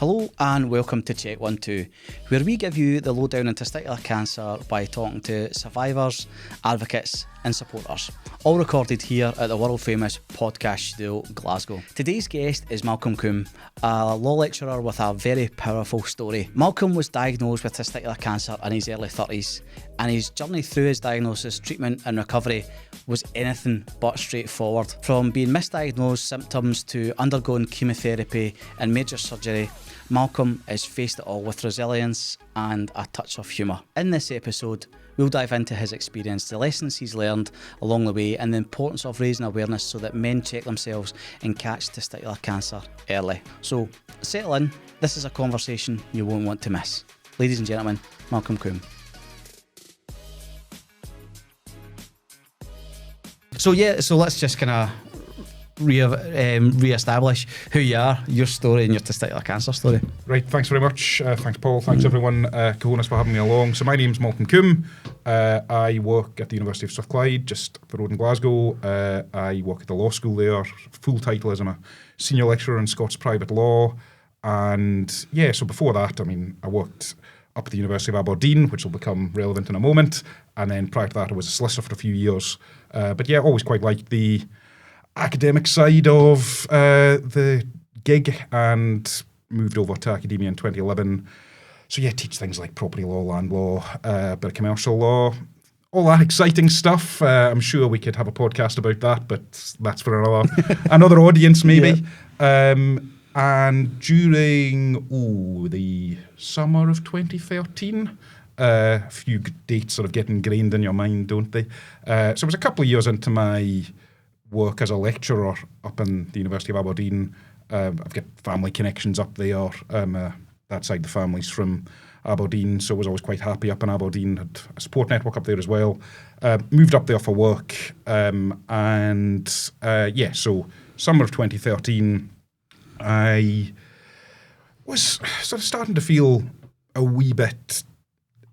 Hello and welcome to Check 1 2, where we give you the lowdown on testicular cancer by talking to survivors, advocates and supporters. All recorded here at the world famous podcast studio, Glasgow. Today's guest is Malcolm Combe, a law lecturer with a very powerful story. Malcolm was diagnosed with testicular cancer in his early 30s, and his journey through his diagnosis, treatment and recovery was anything but straightforward. From being misdiagnosed symptoms to undergoing chemotherapy and major surgery, Malcolm has faced it all with resilience and a touch of humour. In this episode, we'll dive into his experience, the lessons he's learned along the way, and the importance of raising awareness so that men check themselves and catch testicular cancer early. So settle in, this is a conversation you won't want to miss. Ladies and gentlemen, Malcolm Combe. So let's just kind of re-establish who you are, your story and your testicular cancer story. Right, thanks very much. Thanks Paul, thanks everyone, Cahonas for having me along. So my name's Malcolm Combe. I work at the University of Strathclyde, just up the road in Glasgow. I work at the law school there. Full title is I'm a senior lecturer in Scots private law. And yeah, so before that, I worked up at the University of Aberdeen, which will become relevant in a moment. And then prior to that, I was a solicitor for a few years. But yeah, always quite liked the academic side of the gig and moved over to academia in 2011. So yeah, teach things like property law, land law, bit of commercial law, all that exciting stuff. I'm sure we could have a podcast about that, but that's for another audience maybe. Yeah. And during the summer of 2013, a few dates sort of get ingrained in your mind, don't they? So it was a couple of years into my work as a lecturer up in the University of Aberdeen. I've got family connections up there. That side of the family's from Aberdeen, so I was always quite happy up in Aberdeen. Had a support network up there as well. Moved up there for work. So summer of 2013, I was sort of starting to feel a wee bit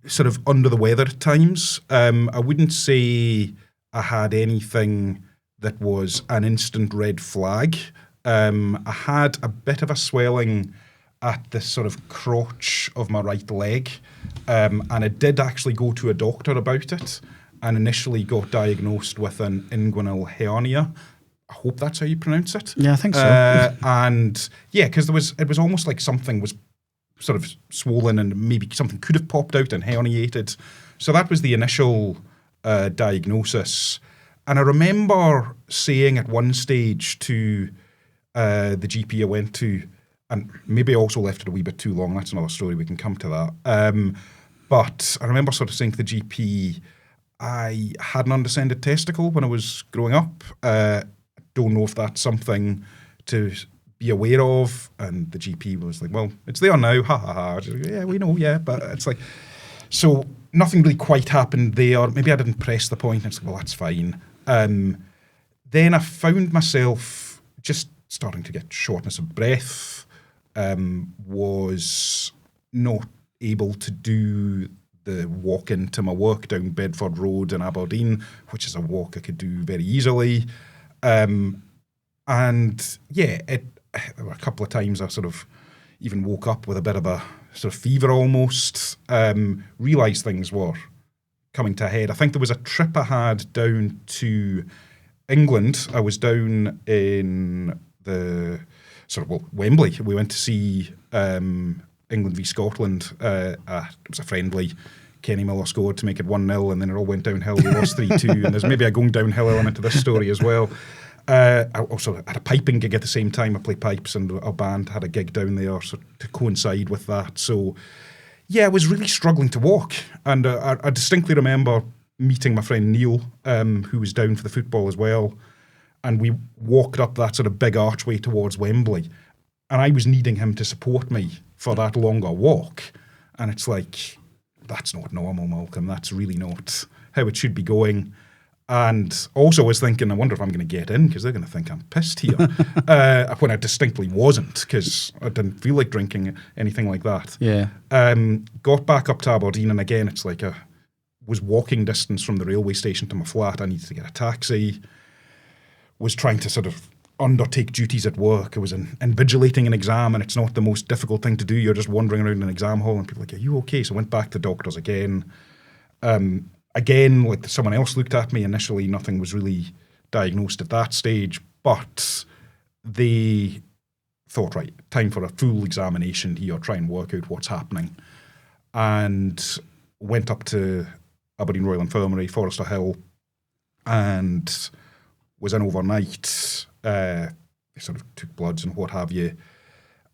sort of under the weather at times. I wouldn't say I had anything that was an instant red flag. I had a bit of a swelling at the sort of crotch of my right leg, and I did actually go to a doctor about it and initially got diagnosed with an inguinal hernia. I hope that's how you pronounce it. Yeah, I think so. And yeah, because it was almost like something was sort of swollen and maybe something could have popped out and herniated. So that was the initial diagnosis. And I remember saying at one stage to the GP I went to, and maybe I also left it a wee bit too long, that's another story, we can come to that. But I remember sort of saying to the GP, I had an undescended testicle when I was growing up. Don't know if that's something to be aware of. And the GP was like, well, it's there now, ha ha ha. Like, yeah, we know, yeah, but it's like, so nothing really quite happened there. Maybe I didn't press the point. It's like, well, that's fine. Then I found myself just starting to get shortness of breath, was not able to do the walk into my work down Bedford Road in Aberdeen, which is a walk I could do very easily. And yeah, there were a couple of times I sort of even woke up with a bit of a sort of fever almost, realised things were coming to a head. I think there was a trip I had down to England. I was down in Wembley. We went to see England v Scotland. It was a friendly. Kenny Miller scored to make it 1-0, and then it all went downhill. We lost 3-2, and there's maybe a going downhill element to this story as well. I also had a piping gig at the same time. I play pipes, and our band had a gig down there so to coincide with that. So, yeah, I was really struggling to walk. And I distinctly remember meeting my friend Neil, who was down for the football as well. And we walked up that sort of big archway towards Wembley. And I was needing him to support me for that longer walk. And it's like, that's not normal, Malcolm. That's really not how it should be going. And also was thinking, I wonder if I'm going to get in because they're going to think I'm pissed here. When I distinctly wasn't, because I didn't feel like drinking anything like that. Yeah. Got back up to Aberdeen, and again, it's like was walking distance from the railway station to my flat. I needed to get a taxi. Was trying to sort of undertake duties at work. I was invigilating an exam, and it's not the most difficult thing to do. You're just wandering around an exam hall, and people are like, are you okay? So I went back to doctors again. Again, like someone else looked at me. Initially, nothing was really diagnosed at that stage, but they thought, right, time for a full examination here, try and work out what's happening. And went up to Aberdeen Royal Infirmary, Forester Hill, and was in overnight. They sort of took bloods and what have you.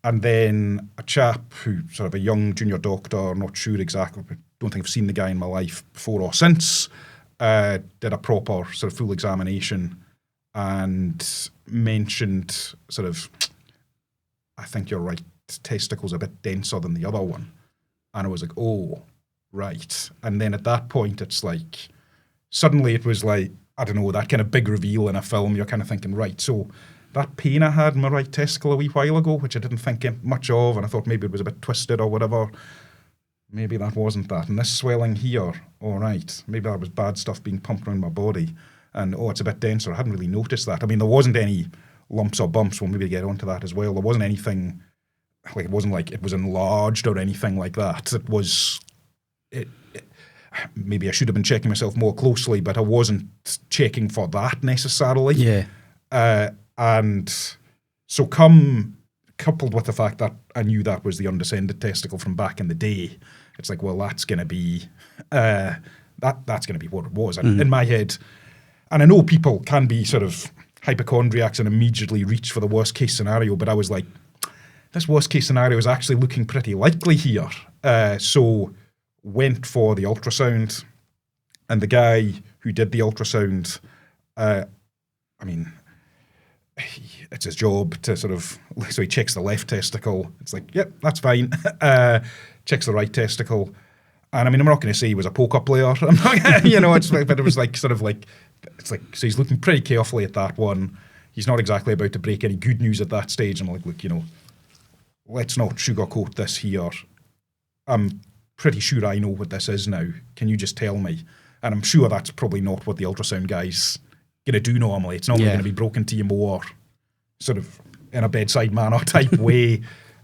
And then a chap who, sort of a young junior doctor, not sure exactly, but don't think I've seen the guy in my life before or since, did a proper sort of full examination and mentioned sort of, I think your right testicle's a bit denser than the other one. And I was like, oh, right. And then at that point, it's like, suddenly it was like, I don't know, that kind of big reveal in a film. You're kind of thinking, right, so that pain I had in my right testicle a wee while ago, which I didn't think much of, and I thought maybe it was a bit twisted or whatever, maybe that wasn't that. And this swelling here, all right, maybe that was bad stuff being pumped around my body. And, oh, it's a bit denser. I hadn't really noticed that. I mean, there wasn't any lumps or bumps. We'll maybe get onto that as well. There wasn't anything, like, it wasn't like it was enlarged or anything like that. It was, maybe I should have been checking myself more closely, but I wasn't checking for that necessarily. Yeah. And so coupled with the fact that I knew that was the undescended testicle from back in the day, it's like, well, that's going to be, that's going to be what it was. And in my head, and I know people can be sort of hypochondriacs and immediately reach for the worst case scenario, but I was like, this worst case scenario is actually looking pretty likely here. So went for the ultrasound, and the guy who did the ultrasound, I mean, it's his job to sort of, so he checks the left testicle. It's like, yep, that's fine. Checks the right testicle. And I mean, I'm not going to say he was a poker player. I'm not, you know, it's like, but it was like, sort of like, it's like, so he's looking pretty carefully at that one. He's not exactly about to break any good news at that stage. I'm like, look, you know, let's not sugarcoat this here. I'm pretty sure I know what this is now. Can you just tell me? And I'm sure that's probably not what the ultrasound guy's going to do normally. It's normally going to be broken to you more sort of in a bedside manner type way.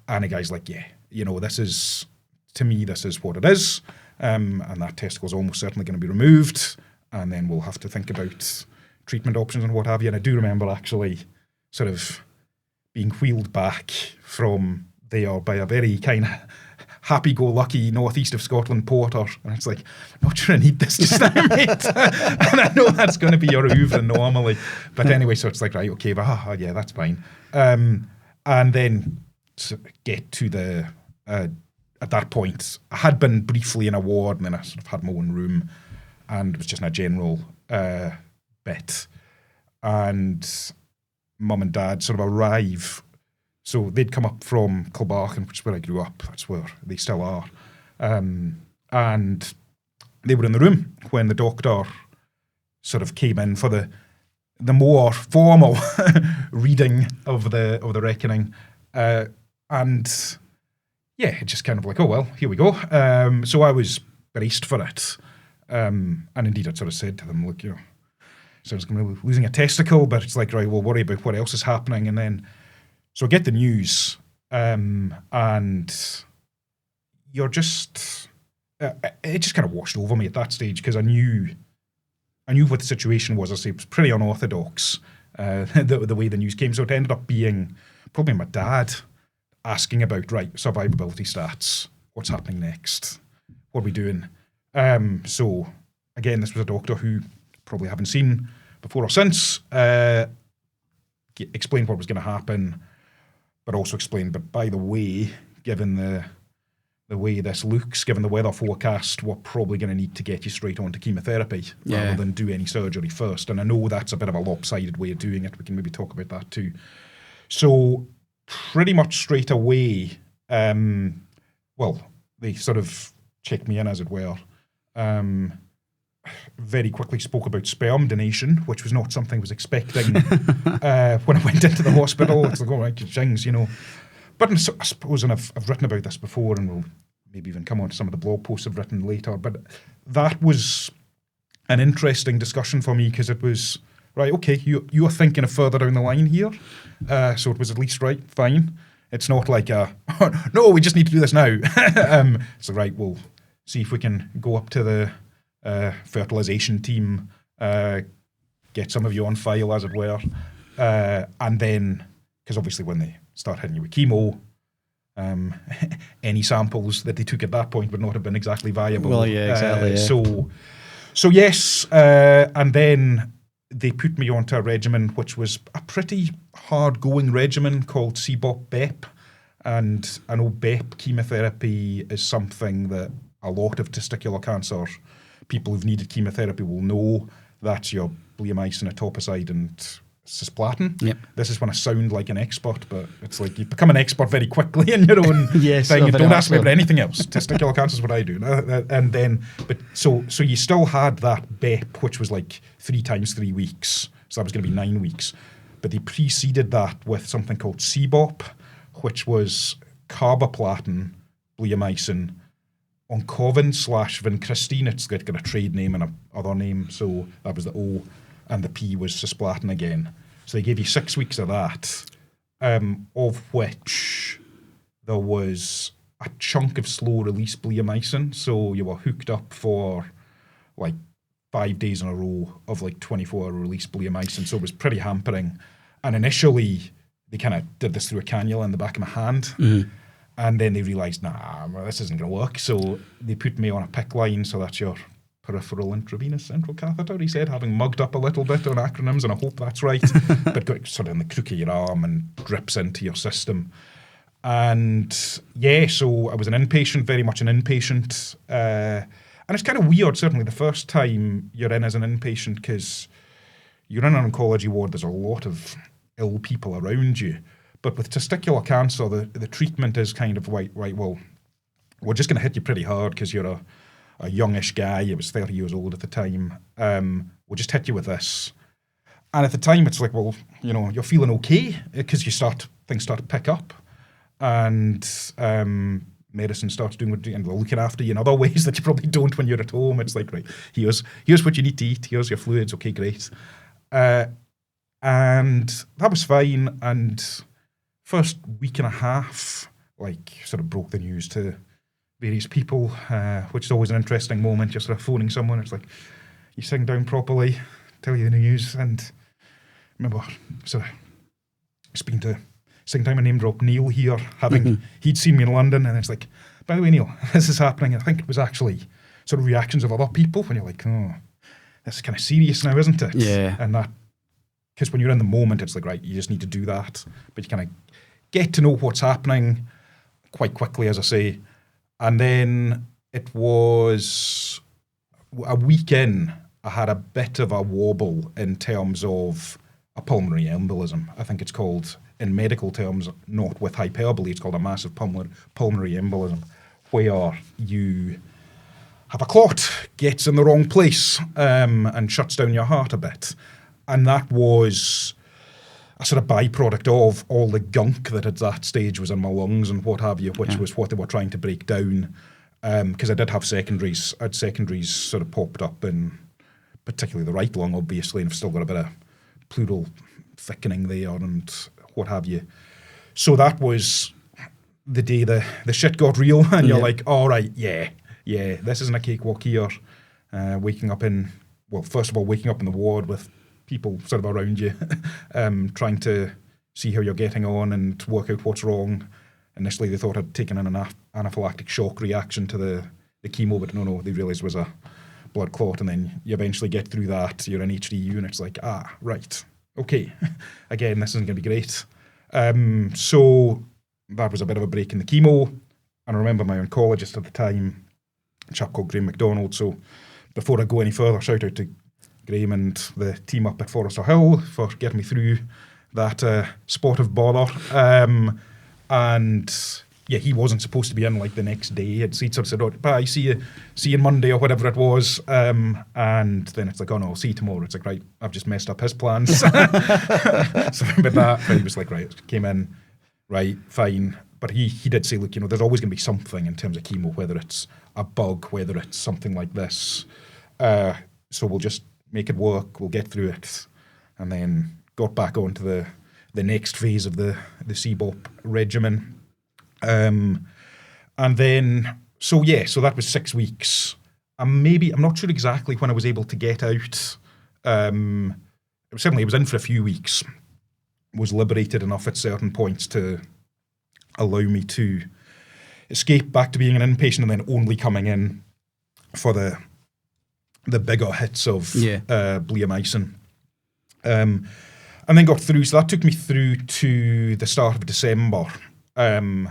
And the guy's like, yeah, you know, this is, to me, this is what it is. And that testicle's almost certainly going to be removed. And then we'll have to think about treatment options and what have you. And I do remember actually sort of being wheeled back from there by a very kind of happy-go-lucky northeast of Scotland porter, and it's like, I'm not sure I need this just now, mate. And I know that's going to be your oeuvre normally, but anyway, so it's like, right, okay, but yeah, that's fine. And then get to the at that point, I had been briefly in a ward, and then I sort of had my own room, and it was just in a general bit, and mum and dad sort of arrive. So they'd come up from Kilbarchan, which is where I grew up. That's where they still are. And they were in the room when the doctor sort of came in for the more formal reading of the reckoning. And yeah, it just kind of like, oh, well, here we go. So I was braced for it. And indeed, I'd sort of said to them, look, you know, so I was going to be losing a testicle, but it's like, right, we'll worry about what else is happening. And then, so I get the news, and you're just, it just kind of washed over me at that stage, because I knew what the situation was. I say it was pretty unorthodox, the way the news came. So it ended up being probably my dad asking about, right, survivability stats, what's happening next, what are we doing? So again, this was a doctor who probably haven't seen before or since, explained what was going to happen, but also explained, but by the way, given the way this looks, given the weather forecast, we're probably going to need to get you straight on to chemotherapy rather than do any surgery first. And I know that's a bit of a lopsided way of doing it. We can maybe talk about that too. So pretty much straight away, well, they sort of checked me in, as it were. Very quickly spoke about sperm donation, which was not something I was expecting when I went into the hospital. It's like, all right, things, you know. But I suppose, and I've written about this before, and we'll maybe even come on to some of the blog posts I've written later, but that was an interesting discussion for me, because it was right, okay, you're thinking of further down the line here. So it was at least right, fine. It's not like, no, we just need to do this now. So right, we'll see if we can go up to the fertilization team, get some of you on file, as it were. And then, because obviously when they start hitting you with chemo, any samples that they took at that point would not have been exactly viable. Well, yeah, exactly. So yes, and then they put me onto a regimen which was a pretty hard-going regimen called CBOP-BEP. And I know BEP chemotherapy is something that a lot of testicular cancer people who've needed chemotherapy will know. That's your bleomycin, etoposide, and cisplatin. Yep. This is when I sound like an expert, but it's like you become an expert very quickly in your own Yes, thing. And don't ask me so. about anything else. Testicular cancer is what I do. And then, so you still had that BEP, which was like 3 times 3 weeks. So that was going to be 9 weeks. But they preceded that with something called CBOP, which was carboplatin, bleomycin, oncovin/vincristine. It's got a trade name and a other name. So that was the O, and the P was cisplatin again. So they gave you 6 weeks of that, of which there was a chunk of slow release bleomycin. So you were hooked up for like 5 days in a row of like 24-hour release bleomycin. So it was pretty hampering. And initially, they kind of did this through a cannula in the back of my hand. Mm-hmm. And then they realised, well, this isn't going to work. So they put me on a PICC line. So that's your peripheral intravenous central catheter, he said, having mugged up a little bit on acronyms, and I hope that's right. But got sort of in the crook of your arm and drips into your system. And yeah, so I was an inpatient, very much an inpatient. And it's kind of weird, certainly the first time you're in as an inpatient, because you're in an oncology ward, there's a lot of ill people around you. But with testicular cancer, the treatment is kind of, right, well, we're just going to hit you pretty hard because you're a youngish guy. I was 30 years old at the time. We'll just hit you with this. And at the time, it's like, well, you know, you're feeling okay because things start to pick up. And medicine starts doing what and they're looking after you in other ways that you probably don't when you're at home. It's like, right, here's what you need to eat. Here's your fluids. Okay, great. And that was fine. And first week and a half, like, sort of broke the news to various people, which is always an interesting moment. You're sort of phoning someone. It's like, you sitting down properly, tell you the news. And I remember sort of speaking to, second time I name drop Neil here, he'd seen me in London, and it's like, by the way, Neil, this is happening. I think it was actually sort of reactions of other people when you're like, oh, this is kind of serious now, isn't it? Yeah. And that, because when you're in the moment, it's like, right, you just need to do that. But you kind of get to know what's happening quite quickly, as I say. And then it was a week in, I had a bit of a wobble in terms of a pulmonary embolism. I think it's called, in medical terms, not with hyperbole, it's called a massive pulmonary embolism, where you have a clot, gets in the wrong place, and shuts down your heart a bit. And that was a sort of byproduct of all the gunk that at that stage was in my lungs and what have you, which was what they were trying to break down. Because I did have secondaries. I had secondaries sort of popped up in particularly the right lung, obviously, and I've still got a bit of pleural thickening there and what have you. So that was the day the shit got real, and you're like, all right, yeah, this isn't a cakewalk here. Waking up in the ward with people sort of around you, trying to see how you're getting on and work out what's wrong. Initially, they thought I'd taken an anaphylactic shock reaction to the chemo, but no, they realised it was a blood clot, and then you eventually get through that. You're in HDU, and it's like, right, okay. Again, this isn't going to be great. So that was a bit of a break in the chemo. And I remember my oncologist at the time, a chap called Graham MacDonald. So before I go any further, shout out to Graham and the team up at Forester Hill for getting me through that spot of bother. And yeah, he wasn't supposed to be in like the next day. He'd sort of said, oh, bye, see you Monday or whatever it was. And then it's like, oh no, I'll see you tomorrow. It's like, right, I've just messed up his plans. So with that, he was like, right, came in, right, fine. But he did say, look, there's always going to be something in terms of chemo, whether it's a bug, whether it's something like this. So we'll just make it work. We'll get through it. and then got back onto the next phase of the CBOP regimen. And then, so that was 6 weeks. And maybe, I'm not sure exactly when I was able to get out. Certainly, I was in for a few weeks. Was liberated enough at certain points to allow me to escape back to being an inpatient, and then only coming in for the bigger hits of bleomycin. And then got through, so that took me through to the start of December. Random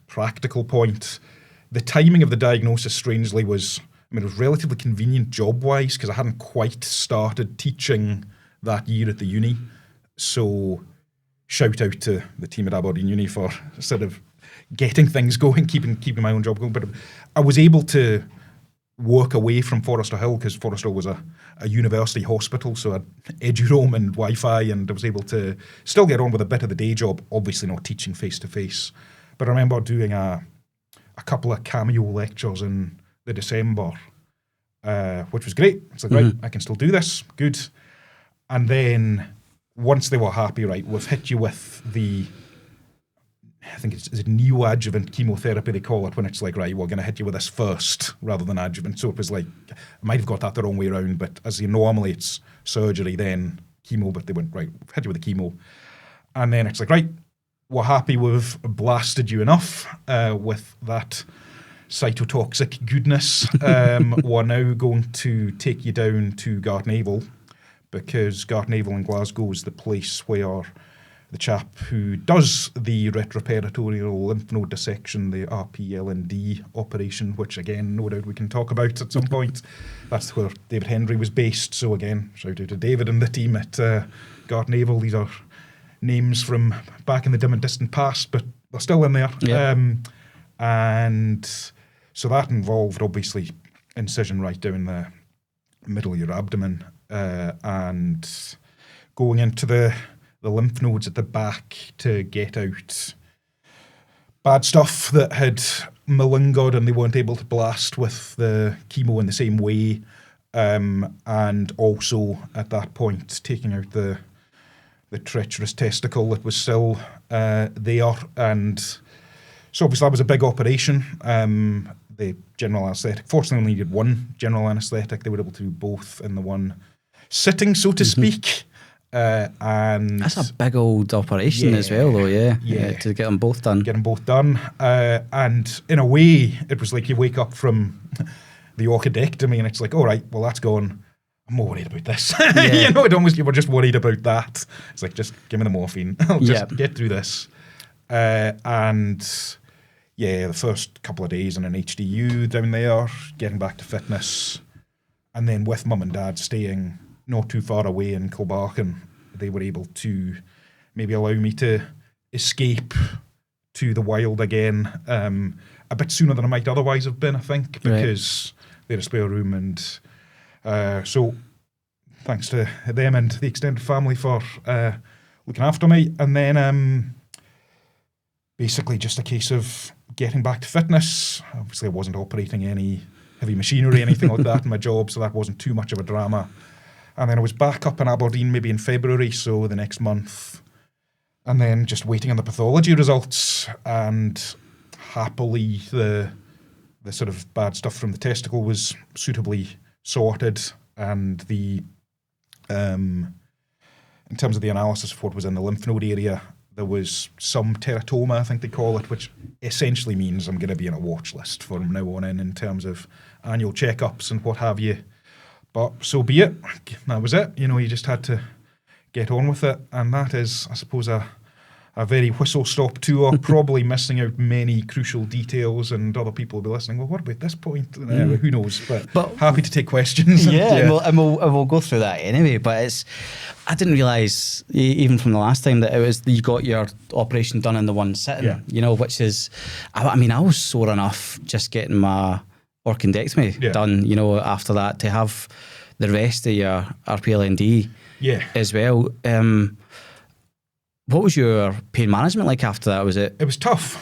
practical point, the timing of the diagnosis strangely was, it was relatively convenient job-wise because I hadn't quite started teaching that year at the uni. So shout out to the team at Aberdeen Uni for sort of getting things going, keeping my own job going. But I was able to work away from Forester Hill because Forester Hill was a university hospital, so I had EduRoam and Wi-Fi, and I was able to still get on with a bit of the day job, obviously not teaching face-to-face. But I remember doing a couple of cameo lectures in the December, which was great. It's like, right, I can still do this, good. And then once they were happy, right, we've hit you with I think it's neoadjuvant chemotherapy, they call it, when it's like, right, we're going to hit you with this first rather than adjuvant. So it was like, I might have got that the wrong way around, but as normally it's surgery, then chemo, but they went, right, we've hit you with the chemo. And then it's like, right, we're happy we've blasted you enough with that cytotoxic goodness. We're now going to take you down to Gartnavel, because Gartnavel in Glasgow is the place where the chap who does the retroperitoneal lymph node dissection, the RPLND operation, which again, no doubt we can talk about at some point. That's where David Hendry was based. So again, shout out to David and the team at Gartnavel. These are names from back in the dim and distant past, but they're still in there. Yeah. And so that involved obviously incision right down the middle of your abdomen, and going into the lymph nodes at the back to get out bad stuff that had malingered and they weren't able to blast with the chemo in the same way. And also at that point, taking out the treacherous testicle that was still there. And so obviously that was a big operation. The general anaesthetic, fortunately only needed one general anaesthetic. They were able to do both in the one sitting, so to speak. And that's a big old operation as well, though. To get them both done. And in a way, it was like you wake up from the orchidectomy and it's like, all right, well, that's gone. I'm more worried about this. You were just worried about that. It's like, just give me the morphine. I'll just get through this. And the first couple of days in an HDU down there, getting back to fitness, and then with mum and dad staying not too far away in Kilbarchan, they were able to maybe allow me to escape to the wild again a bit sooner than I might otherwise have been, I think, because they had a spare room. And so thanks to them and the extended family for looking after me. And then basically just a case of getting back to fitness. Obviously I wasn't operating any heavy machinery, anything like that in my job, so that wasn't too much of a drama. And then I was back up in Aberdeen maybe in February, so the next month. And then just waiting on the pathology results. And happily, the sort of bad stuff from the testicle was suitably sorted. And the in terms of the analysis of what was in the lymph node area, there was some teratoma, I think they call it, which essentially means I'm going to be in a watch list from now on in terms of annual checkups and what have you. But so be it. That was it. You just had to get on with it. And that is, I suppose, a very whistle-stop tour, probably missing out many crucial details, and other people will be listening, well, what about this point? Who knows? But happy to take questions. And we'll go through that anyway. But I didn't realise, even from the last time, that it was you got your operation done in the one sitting, which is, I was sore enough just getting my orchidectomy done, after that, to have the rest of your RPLND as well. What was your pain management like after that? It was tough.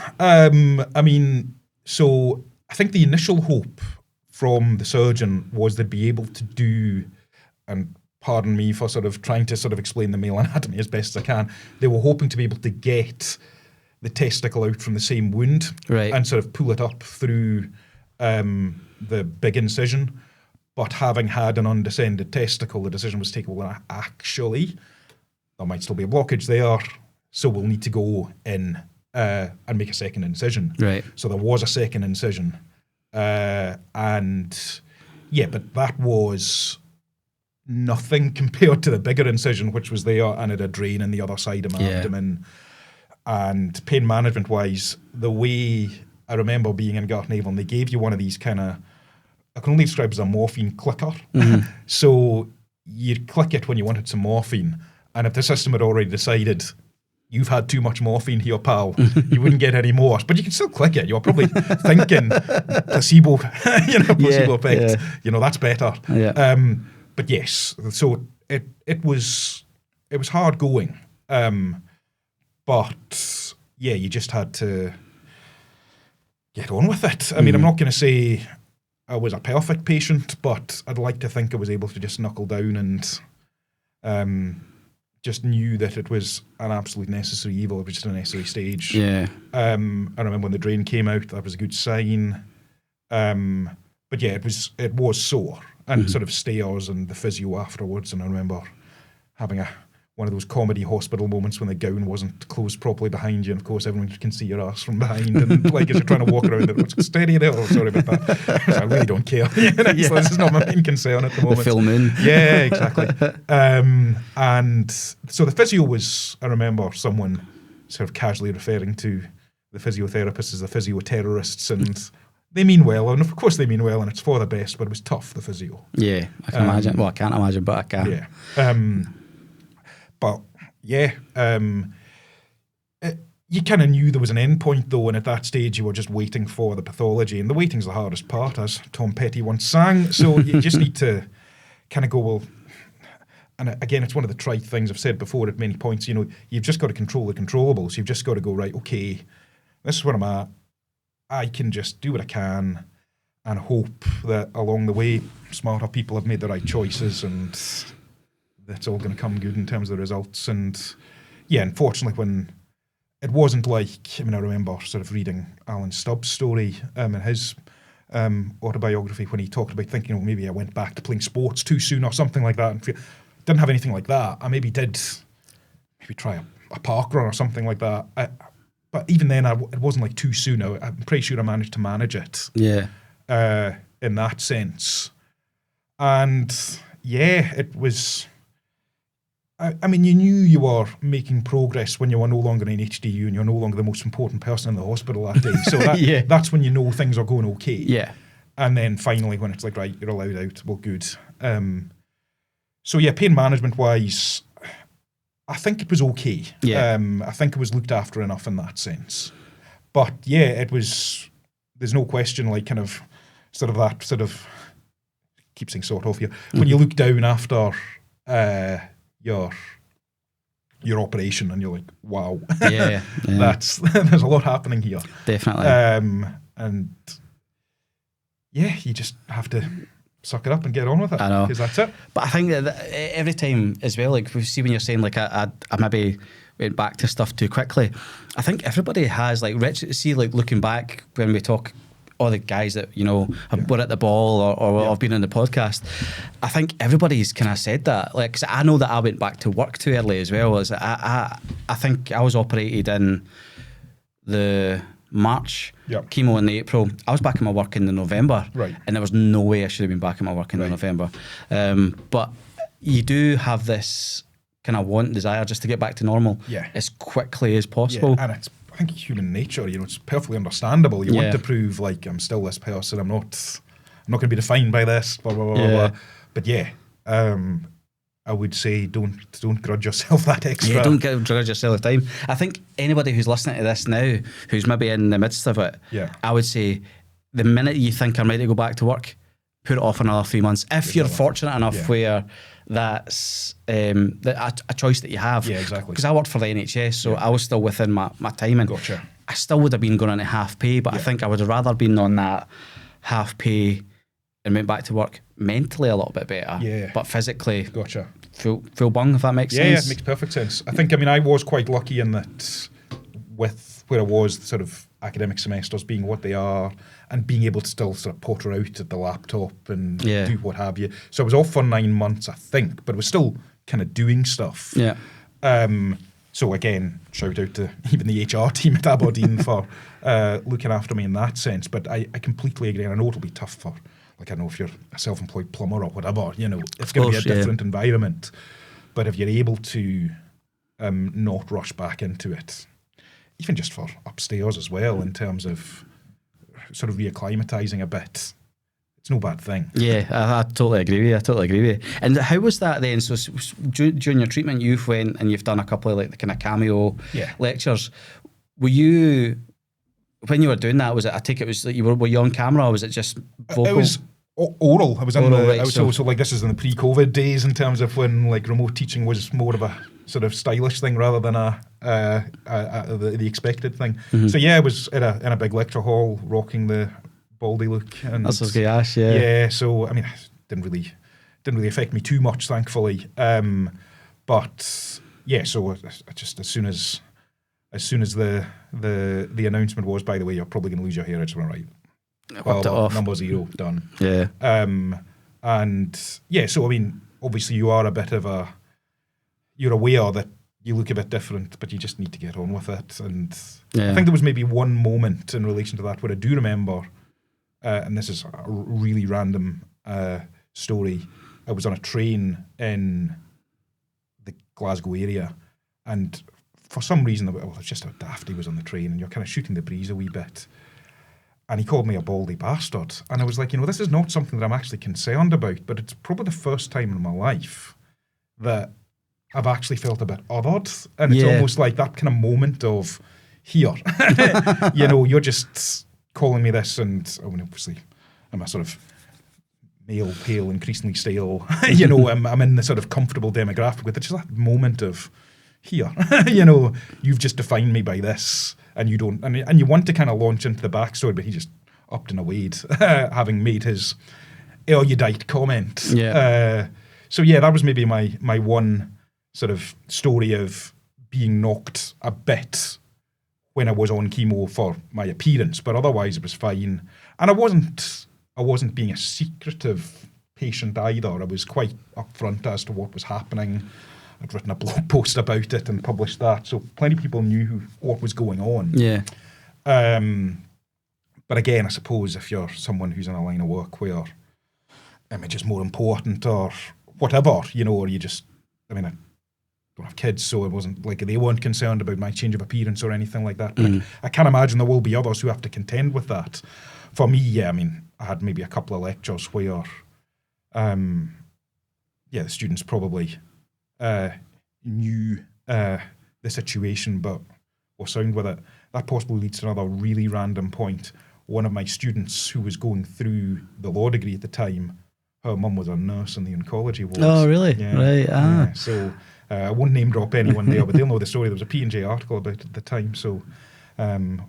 So I think the initial hope from the surgeon was they'd be able to do and pardon me for sort of trying to sort of explain the male anatomy as best as I can, they were hoping to be able to get the testicle out from the same wound and sort of pull it up through the big incision. But having had an undescended testicle, the decision was taken, well, actually, there might still be a blockage there, so we'll need to go in and make a second incision. Right. So there was a second incision. And yeah, but that was nothing compared to the bigger incision, which was there and had a drain in the other side of my abdomen. And pain management wise, the way I remember being in Gartnavel, they gave you one of these kind of, I can only describe as a morphine clicker. So you'd click it when you wanted some morphine. And if the system had already decided you've had too much morphine here, pal, you wouldn't get any more. But you can still click it. You're probably thinking placebo, placebo effect. That's better. Yeah. But yes, so it was hard going. But yeah, you just had to get on with it. I mean, I'm not going to say I was a perfect patient, but I'd like to think I was able to just knuckle down and just knew that it was an absolute necessary evil. It was just a necessary stage. Yeah. I remember when the drain came out, that was a good sign. But yeah, it was sore and sort of stairs and the physio afterwards. And I remember having one of those comedy hospital moments when the gown wasn't closed properly behind you, and of course everyone can see your ass from behind, and like as you're trying to walk around, it's steady there. Oh, sorry about that. I really don't care. So this is not my main concern at the moment. The full moon. Yeah, exactly. And so the physio was, I remember someone sort of casually referring to the physiotherapists as the physio-terrorists, and they mean well, and of course they mean well, and it's for the best, but it was tough, the physio. Yeah, I can imagine. Well, I can't imagine, but I can. Yeah. But yeah, you kind of knew there was an end point though, and at that stage you were just waiting for the pathology, and the waiting's the hardest part, as Tom Petty once sang. So you just need to kind of go, well, and again, it's one of the trite things I've said before at many points, you've just got to control the controllables. You've just got to go, right, okay, this is where I'm at. I can just do what I can and hope that along the way smarter people have made the right choices, and that's all going to come good in terms of the results. And yeah, unfortunately, when it wasn't like, I remember sort of reading Alan Stubbs' story in his autobiography when he talked about thinking, maybe I went back to playing sports too soon or something like that. And didn't have anything like that. I maybe try a park run or something like that. But even then, it wasn't like too soon. I'm pretty sure I managed to manage it. Yeah. In that sense. And yeah, it was... I mean, you knew you were making progress when you were no longer in HDU and you're no longer the most important person in the hospital that day. So that's when you know things are going okay. Yeah. And then finally, when it's like, right, you're allowed out, well, good. So yeah, pain management-wise, I think it was okay. Yeah. I think it was looked after enough in that sense. But yeah, it was, there's no question, like kind of sort of that sort of, keep saying sort of here, when you look down after your operation and you're like, wow, there's a lot happening here. Definitely. And yeah, you just have to suck it up and get on with it. I know. Because that's it. But I think that every time as well, like we see when you're saying like I maybe went back to stuff too quickly, I think everybody has like, like looking back when we talk, all the guys that, were at the ball or have been on the podcast, I think everybody's kind of said that. Like, 'cause I know that I went back to work too early as well. As I think I was operated in the March, chemo in the April. I was back in my work in the November, and there was no way I should have been back in my work in the November. But you do have this kind of desire just to get back to normal as quickly as possible. Yeah, and I think human nature, it's perfectly understandable. You want to prove like I'm still this person. I'm not going to be defined by this. Blah blah blah blah. But yeah, I would say don't grudge yourself that extra. Yeah, don't grudge yourself time. I think anybody who's listening to this now, who's maybe in the midst of it, I would say the minute you think I'm ready to go back to work, put it off another 3 months. If you're fortunate enough where that's a choice that you have. Yeah, exactly. Because I worked for the NHS, so I was still within my timing. Gotcha. I still would have been going into half pay, but I think I would have rather been on that half pay and went back to work mentally a little bit better. Yeah. But physically, Gotcha. full bung, if that makes Yeah, sense. it makes perfect sense. I think, I was quite lucky in that with where I was, the sort of academic semesters being what they are, and being able to still sort of potter out at the laptop and do what have you. So I was off for 9 months, I think, but I was still kind of doing stuff. Yeah. So again, shout out to even the HR team at Aberdeen for looking after me in that sense. But I completely agree, and I know it'll be tough for, like, I know if you're a self-employed plumber or whatever, it's going to be a different environment. But if you're able to not rush back into it, even just for upstairs as well, in terms of sort of reacclimatizing a bit, it's no bad thing. Yeah, I totally agree with you. And how was that then? So during your treatment, you've went and you've done a couple of like the kind of cameo lectures. Were you, when you were doing that, was it, I take it was like were you on camera, or was it just vocal? It was oral. I was in oral, the, right, I was so like this is in the pre-COVID days in terms of when like remote teaching was more of a sort of stylish thing rather than the expected thing. Mm-hmm. So yeah, I was in a big lecture hall rocking the baldy look. And that's what I was going to ask, yeah. Yeah, so it didn't really affect me too much, thankfully. But yeah, so I just as soon as the announcement was, by the way, you're probably going to lose your hair, I just went, right, well, number 0, done. Yeah. And yeah, so obviously you are you're aware that you look a bit different, but you just need to get on with it. And I think there was maybe one moment in relation to that where I do remember, and this is a really random story. I was on a train in the Glasgow area, and for some reason, it was just how daft he was on the train, and you're kind of shooting the breeze a wee bit. And he called me a baldy bastard. And I was like, this is not something that I'm actually concerned about, but it's probably the first time in my life that I've actually felt a bit othered. And it's almost like that kind of moment of, here, you're just calling me this, and obviously I'm a sort of male, pale, increasingly stale, I'm in the sort of comfortable demographic with it. Just that moment of, here, you've just defined me by this, and you don't, and you want to kind of launch into the backstory, but he just upped and awayed, having made his erudite comment. Yeah. So yeah, that was maybe my one sort of story of being knocked a bit when I was on chemo for my appearance, but otherwise it was fine. And I wasn't being a secretive patient either. I was quite upfront as to what was happening. I'd written a blog post about it and published that, so plenty of people knew what was going on. Yeah. But again, I suppose if you're someone who's in a line of work where image is more important or whatever, or you just, I don't have kids, so it wasn't like they weren't concerned about my change of appearance or anything like that. But I can imagine there will be others who have to contend with that. For me, yeah, I had maybe a couple of lectures where, the students probably knew the situation but were sound with it. That possibly leads to another really random point. One of my students who was going through the law degree at the time, her mum was a nurse in the oncology ward. Oh, really? Yeah, right. Yeah. So I won't name drop anyone there, but they'll know the story. There was a P&J article about it at the time. So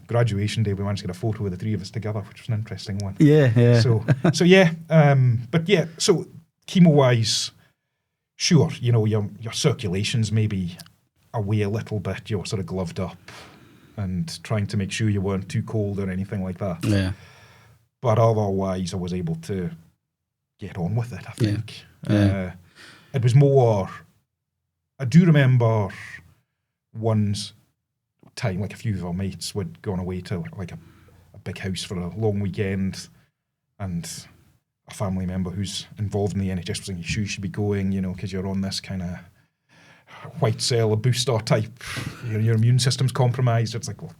graduation day, we managed to get a photo of the three of us together, which was an interesting one. Yeah. So yeah. But yeah, so chemo-wise, sure, your circulation's maybe away a little bit. You're sort of gloved up and trying to make sure you weren't too cold or anything like that. Yeah. But otherwise, I was able to get on with it, I think. Yeah. It was more, I do remember one's time, like a few of our mates would gone away to like a big house for a long weekend, and a family member who's involved in the NHS was saying, you should be going, because you're on this kind of white cell booster type, your immune system's compromised. It's like, well,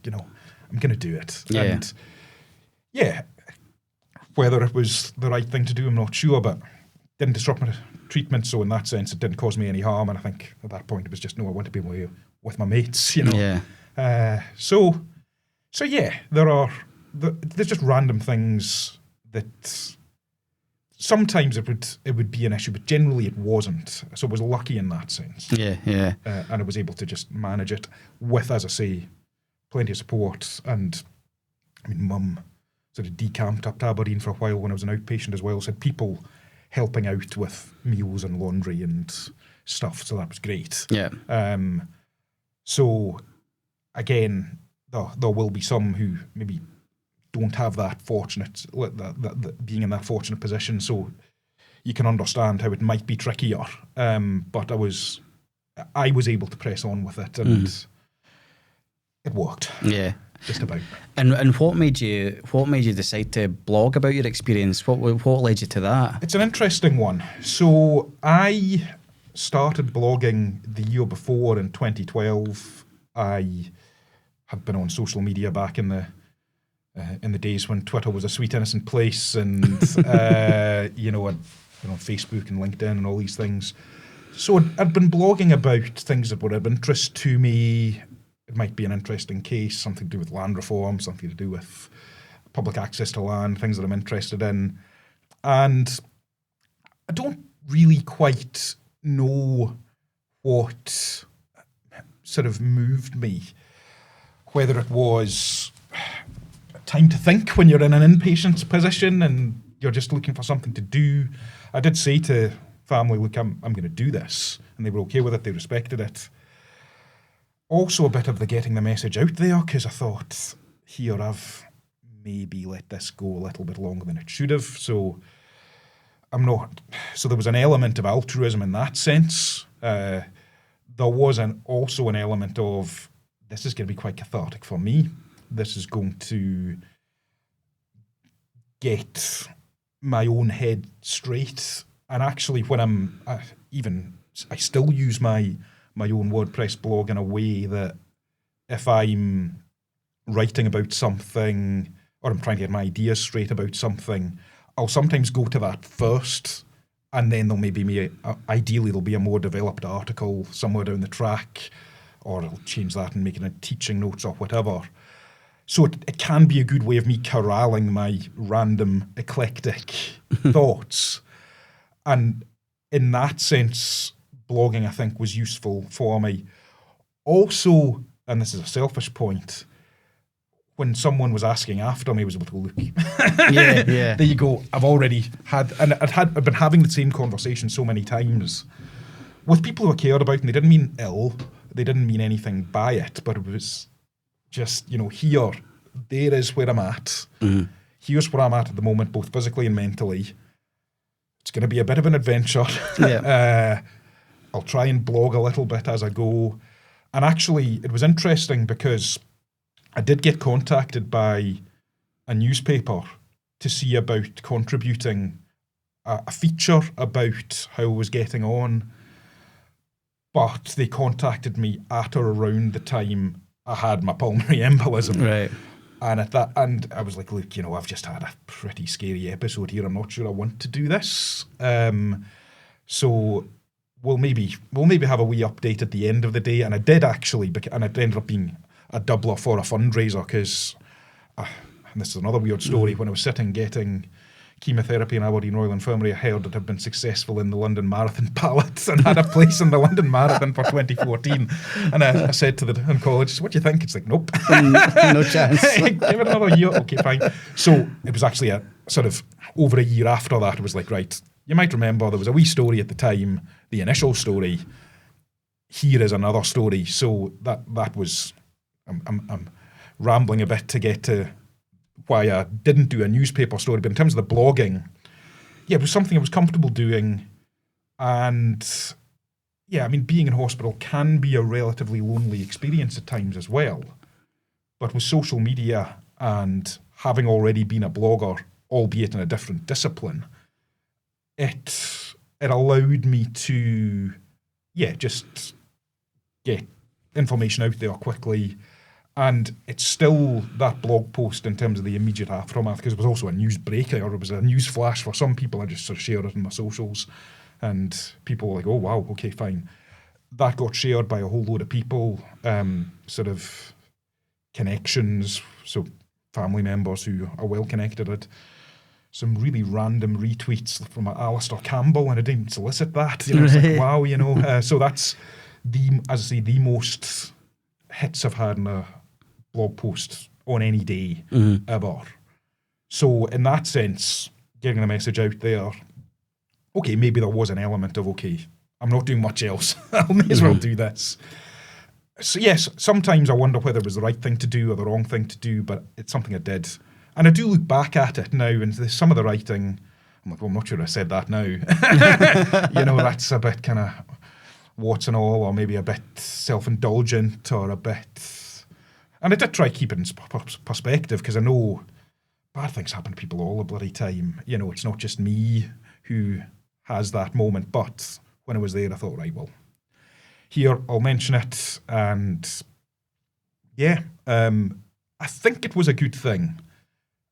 I'm going to do it. Yeah. And yeah, whether it was the right thing to do, I'm not sure, but didn't disrupt my treatment. So in that sense, it didn't cause me any harm. And I think at that point, it was just, no, I want to be with my mates, Yeah. So yeah, there's just random things that sometimes it would be an issue, but generally it wasn't. So I was lucky in that sense. Yeah. And I was able to just manage it with, as I say, plenty of support. And mum sort of decamped up to Aberdeen for a while when I was an outpatient as well. So I had people helping out with meals and laundry and stuff. So that was great. Yeah. So again, there will be some who maybe don't have that fortunate, that being in that fortunate position. So you can understand how it might be trickier. But I was able to press on with it, and it worked. Yeah. Just about. And what made you decide to blog about your experience? What led you to that? It's an interesting one. So I started blogging the year before in 2012. I had been on social media back in the days when Twitter was a sweet innocent place, and I'd been on Facebook and LinkedIn and all these things. So I'd been blogging about things that were of interest to me. It might be an interesting case, something to do with land reform, something to do with public access to land, things that I'm interested in. And I don't really quite know what sort of moved me, whether it was time to think when you're in an inpatient position and you're just looking for something to do. I did say to family, look, I'm going to do this. And they were okay with it. They respected it. Also a bit of the getting the message out there, because I thought, here, I've maybe let this go a little bit longer than it should have. So there was an element of altruism in that sense. There was also an element of, this is going to be quite cathartic for me. This is going to get my own head straight. And actually, when I still use my own WordPress blog in a way that if I'm writing about something or I'm trying to get my ideas straight about something, I'll sometimes go to that first, and then ideally there'll be a more developed article somewhere down the track, or I'll change that and make it a teaching notes or whatever. So it can be a good way of me corralling my random eclectic thoughts. And in that sense, blogging, I think, was useful for me. Also, and this is a selfish point, when someone was asking after me, I was able to go, look, yeah. there you go. I've already had, and I've been having the same conversation so many times with people who I cared about, and they didn't mean ill, they didn't mean anything by it, but it was just, here, there is where I'm at. Mm-hmm. Here's where I'm at the moment, both physically and mentally. It's going to be a bit of an adventure. Yeah. I'll try and blog a little bit as I go. And actually, it was interesting because I did get contacted by a newspaper to see about contributing a feature about how I was getting on. But they contacted me at or around the time I had my pulmonary embolism. Right. And I was like, look, I've just had a pretty scary episode here. I'm not sure I want to do this. So we'll maybe have a wee update at the end of the day. And I did actually, and it ended up being a doubler for a fundraiser because, and this is another weird story, when I was sitting getting chemotherapy in Aberdeen Royal Infirmary, I heard that I'd been successful in the London Marathon ballots and had a place in the London Marathon for 2014. And I said to the oncologist, what do you think? It's like, nope. No chance. Give it another year. Okay, fine. So it was actually a sort of over a year after that, it was like, right, you might remember there was a wee story at the time, the initial story. Here is another story. So that was, I'm rambling a bit to get to why I didn't do a newspaper story, but in terms of the blogging, it was something I was comfortable doing. And being in hospital can be a relatively lonely experience at times as well. But with social media and having already been a blogger, albeit in a different discipline, it allowed me to, just get information out there quickly. And it's still that blog post in terms of the immediate aftermath, because it was also a news breaker, or it was a news flash for some people. I just sort of shared it in my socials, and people were like, oh, wow, okay, fine. That got shared by a whole load of people, sort of connections, so family members who are well connected. Had some really random retweets from Alistair Campbell, and I didn't solicit that. It's like, wow, so that's the most hits I've had in a blog post on any day ever. So in that sense, getting the message out there, okay, maybe there was an element of, okay, I'm not doing much else. I may as well do this. So yes, sometimes I wonder whether it was the right thing to do or the wrong thing to do, but it's something I did. And I do look back at it now, and some of the writing, I'm like, well, I'm not sure I said that now. That's a bit kind of warts and all, or maybe a bit self-indulgent, or a bit... And I did try keeping perspective, because I know bad things happen to people all the bloody time. It's not just me who has that moment, but when I was there, I thought, right, well, here, I'll mention it, and yeah, I think it was a good thing,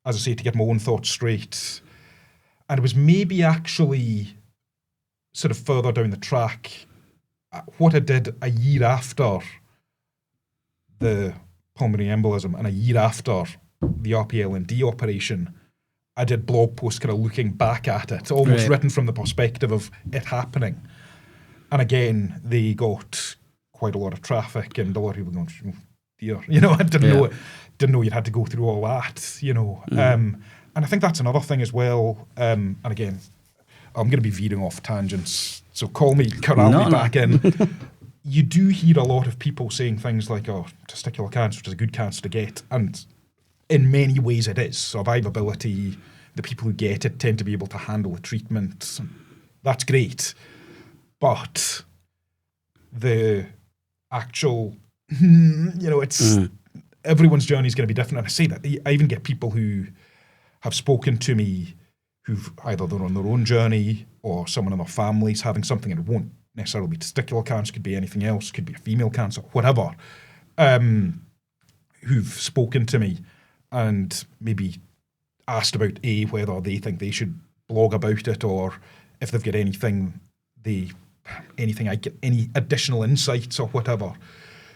as I say, to get my own thoughts straight. And it was maybe actually sort of further down the track, what I did a year after the pulmonary embolism and a year after the RPL&D operation, I did blog posts kind of looking back at it, almost written from the perspective of it happening. And again, they got quite a lot of traffic, and a lot of people going, oh, dear, I didn't know you'd had to go through all that, And I think that's another thing as well. And again, I'm going to be veering off tangents, so corral me back in. You do hear a lot of people saying things like, oh, testicular cancer is a good cancer to get. And in many ways it is. Survivability, the people who get it tend to be able to handle the treatment. That's great. But the actual, it's everyone's journey is going to be different. And I say that, I even get people who have spoken to me who've either they're on their own journey or someone in their family's having something, and it won't necessarily be testicular cancer, could be anything else, could be a female cancer, whatever, who've spoken to me and maybe asked about whether they think they should blog about it, or if they've got any additional insights or whatever.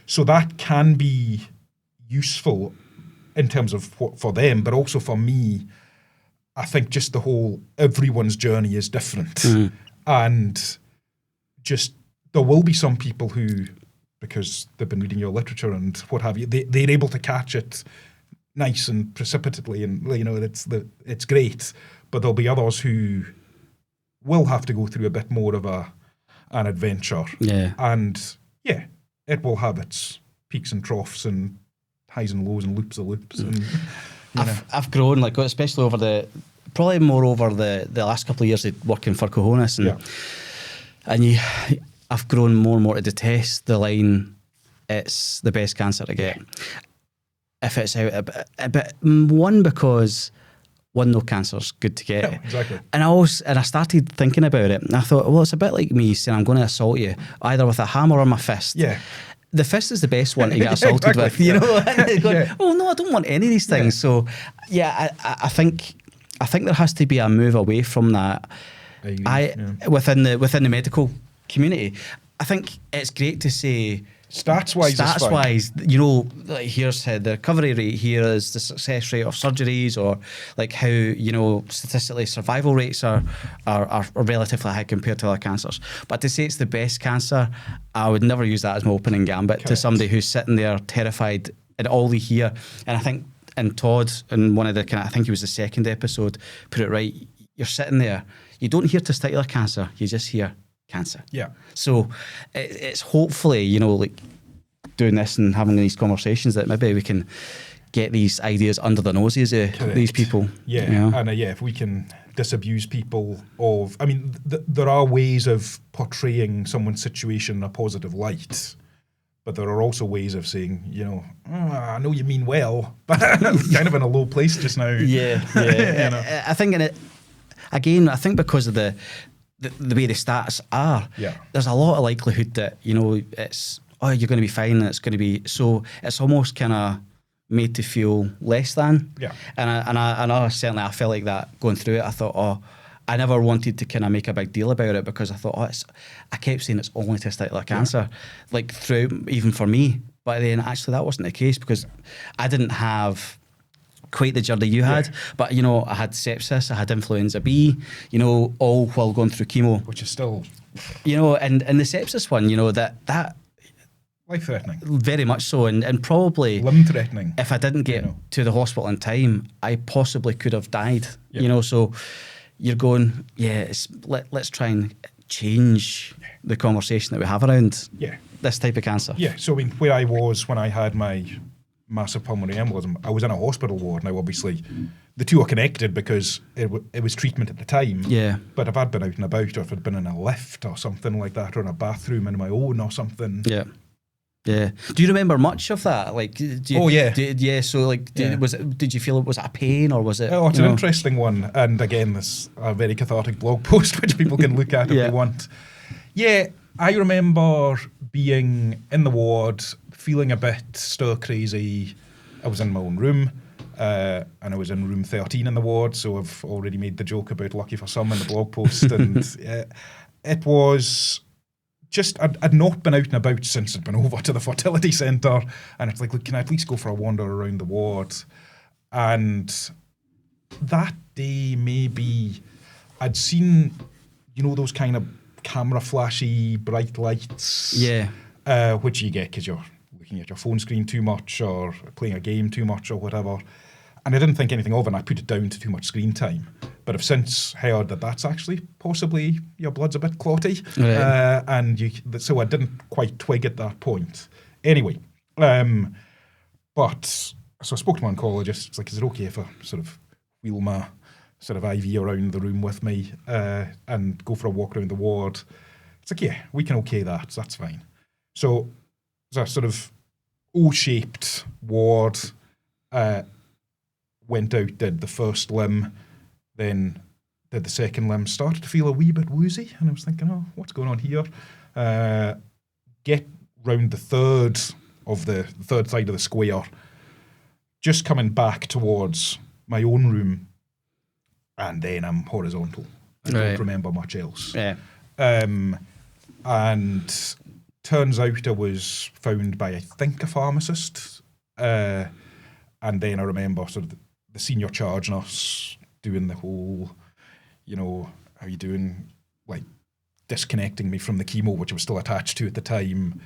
So that can be useful in terms of for them, but also for me, I think just the whole, everyone's journey is different. And just, there will be some people who, because they've been reading your literature and what have you, they're able to catch it nice and precipitately, and it's great. But there'll be others who will have to go through a bit more of an adventure. Yeah. And yeah, it will have its peaks and troughs and highs and lows and loops of loops. And I've grown, especially over the last couple of years of working for Cahonas, and I've grown more and more to detest the line, it's the best cancer to get. If it's out a bit, one, because no cancer's good to get. Yeah, exactly. And I started thinking about it, and I thought, well, it's a bit like me saying I'm going to assault you either with a hammer or my fist. Yeah. The fist is the best one to get assaulted with, going, oh no, I don't want any of these things. Yeah. So yeah, I think there has to be a move away from that. Within the medical community. I think it's great to say stats wise, here's the recovery rate, here is the success rate of surgeries, or how statistically survival rates are relatively high compared to other cancers. But to say it's the best cancer, I would never use that as my opening gambit to somebody who's sitting there terrified at all they hear. And I think, and Todd, in one of the I think it was the second episode, put it right. You're sitting there, you don't hear testicular cancer, you just hear cancer. Yeah. So it's hopefully, doing this and having these conversations that maybe we can get these ideas under the noses of these people. Yeah. And if we can disabuse people of, there are ways of portraying someone's situation in a positive light, but there are also ways of saying, I know you mean well, but kind of in a low place just now. Yeah. I think I think because of the way the stats are, there's a lot of likelihood that, it's, you're going to be fine, and it's going to be, so it's almost kind of made to feel less than. Yeah. And I know certainly I felt like that going through it. I thought, I never wanted to kind of make a big deal about it, because I thought, I kept saying it's only testicular cancer, through, even for me. But then actually that wasn't the case, because I didn't have quite the journey you had, but I had sepsis, I had influenza B, all while going through chemo, which is still, and the sepsis one, that Life-threatening. Very much so, and probably Limb-threatening. if I didn't get to the hospital in time, I possibly could have died. So you're going, let's try and change the conversation that we have around this type of cancer. Yeah, so I mean, where I was when I had my massive pulmonary embolism, I was in a hospital ward. Now, obviously, the two are connected because it was treatment at the time. Yeah. But if I'd been out and about, or if I'd been in a lift or something like that, or in a bathroom in my own or something. Yeah. Yeah. Do you remember much of that? Like, did you feel was it a pain or was it? Oh, it's an interesting one, and again, this a very cathartic blog post which people can look at if they want. Yeah, I remember being in the ward, feeling a bit stir crazy. I was in my own room, and I was in room 13 in the ward, so I've already made the joke about lucky for some in the blog post, and it was. Just, I'd not been out and about since I'd been over to the fertility centre, and it's like, look, can I at least go for a wander around the ward? And that day, maybe, I'd seen, those kind of camera flashy bright lights. Yeah. Which you get because you're looking at your phone screen too much or playing a game too much or whatever. And I didn't think anything of it, and I put it down to too much screen time. But I've since heard that that's actually possibly your blood's a bit clotty. Right. So I didn't quite twig at that point. Anyway, so I spoke to my oncologist. It's like, is it okay if I sort of wheel my sort of IV around the room with me and go for a walk around the ward? It's like, yeah, we can okay that. So that's fine. So it's a sort of O-shaped ward. Went out, did the first limb, then did the second limb, started to feel a wee bit woozy, and I was thinking, oh, what's going on here? Get round the third side of the square, just coming back towards my own room, and then I'm horizontal. I don't remember much else. Yeah. And turns out I was found by, I think, a pharmacist, and then I remember sort of the senior charge nurse doing the whole, how you doing, like disconnecting me from the chemo, which I was still attached to at the time,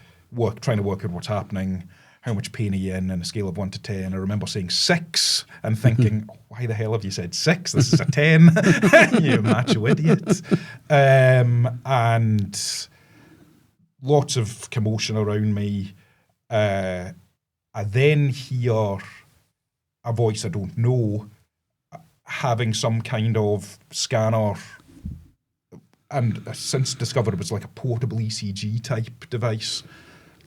trying to work out what's happening, how much pain are you in, on a scale of 1 to 10. I remember saying 6 and thinking, why the hell have you said 6? This is a 10. You macho idiot. And lots of commotion around me. I then hear a voice I don't know, having some kind of scanner, and I since discovered it was like a portable ECG type device.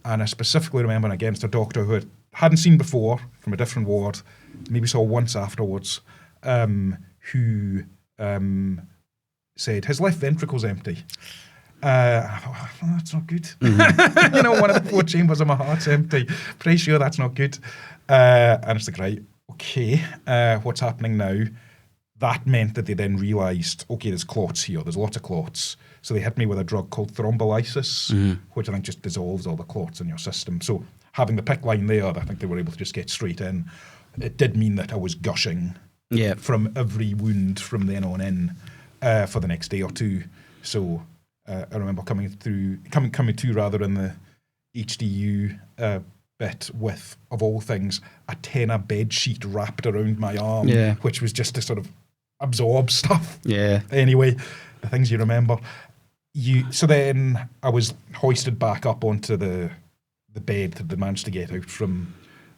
And I specifically remember, again, it's a doctor who I hadn't seen before from a different ward, maybe saw once afterwards, who said, his left ventricle's empty. I thought, oh, that's not good. Mm-hmm. One of the 4 chambers of my heart's empty. Pretty sure that's not good. And it's like, right, okay, what's happening now? That meant that they then realised, okay, there's clots here, there's lots of clots. So they hit me with a drug called thrombolysis, which I think just dissolves all the clots in your system. So having the PICC line there, I think they were able to just get straight in. It did mean that I was gushing from every wound from then on in for the next day or two. So I remember coming to in the HDU bit with, of all things, a Tena bed sheet wrapped around my arm, which was just to sort of absorb stuff. Yeah. Anyway, the things you remember. So then I was hoisted back up onto the bed that they managed to get out from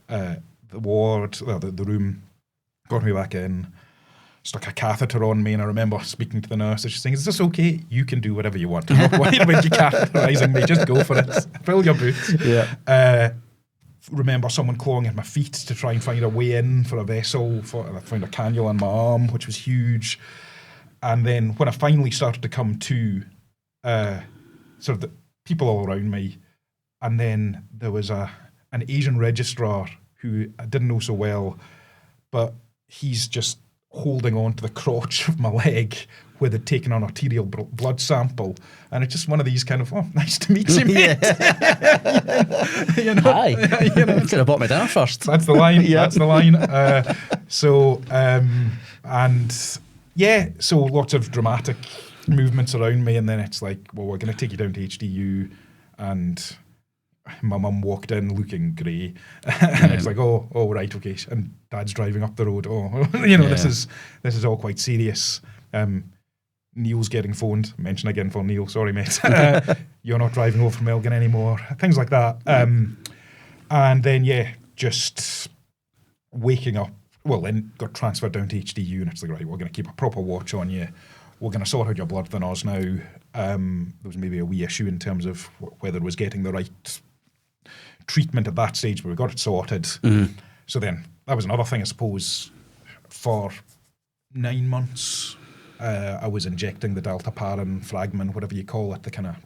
the ward, the room, got me back in, stuck a catheter on me, and I remember speaking to the nurse, and she's saying, is this okay? You can do whatever you want. I'm not worried about you catheterising me, just go for it. Fill your boots. Yeah. Remember someone clawing at my feet to try and find a way in for a vessel. And I found a cannula in my arm, which was huge. And then when I finally started to come to, sort of the people all around me, and then there was an Asian registrar who I didn't know so well, but he's just holding on to the crotch of my leg where they'd taken an arterial blood sample, and it's just one of these kind of, oh, nice to meet you, mate. Hi. You could have bought me dinner first. That's the line. That's the line. So lots of dramatic movements around me, and then it's like, well, we're going to take you down to HDU, and my mum walked in looking grey, and it's like, oh, right, okay, and Dad's driving up the road. Oh, this is all quite serious. Neil's getting phoned. Mention again for Neil. Sorry, mate. You're not driving over from Elgin anymore. Things like that. And then just waking up. Well, then got transferred down to HDU, and it's like, right, we're going to keep a proper watch on you. We're going to sort out your blood thinners now. There was maybe a wee issue in terms of whether it was getting the right treatment at that stage, but we got it sorted. So then that was another thing, I suppose. For 9 months, I was injecting the dalteparin, fragmin, whatever you call it, the kind of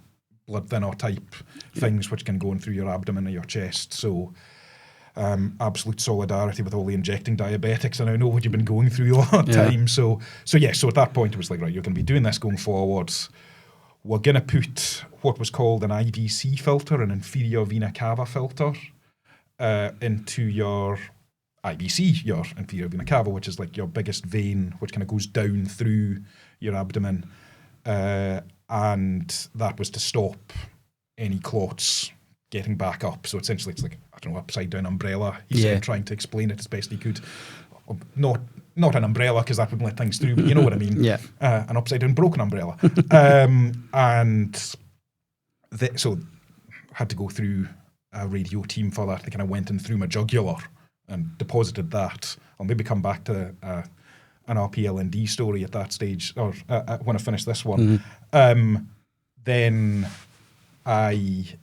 blood thinner type things which can go in through your abdomen or your chest. So absolute solidarity with all the injecting diabetics, and I know what you've been going through all the time. So at that point it was like, right, you're going to be doing this going forwards. We're going to put what was called an IVC filter, an inferior vena cava filter, into your IVC, your inferior vena cava, which is like your biggest vein, which kind of goes down through your abdomen. And that was to stop any clots getting back up. So essentially it's like, I don't know, upside down umbrella. He said, trying to explain it as best he could. Not an umbrella, because that wouldn't let things through, but you know what I mean. An upside down broken umbrella. So had to go through a radio team for that. They kind of went in through my jugular and deposited that. I'll maybe come back to an RPLND story at that stage, or when I finish this one. Then I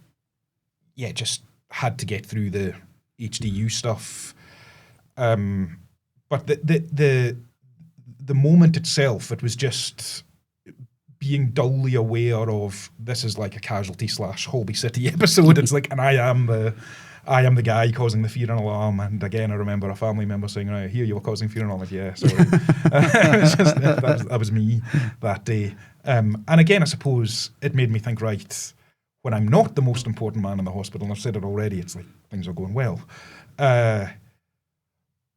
just had to get through the HDU stuff. But the moment itself, it was just being dully aware of, this is like a Casualty / Holby City episode. It's like, and I am the guy causing the fear and alarm. And again, I remember a family member saying, "I hear you were causing fear and alarm." Like, yeah, sorry. That was me that day. And again, I suppose it made me think, right, when I'm not the most important man in the hospital, and I've said it already, it's like things are going well.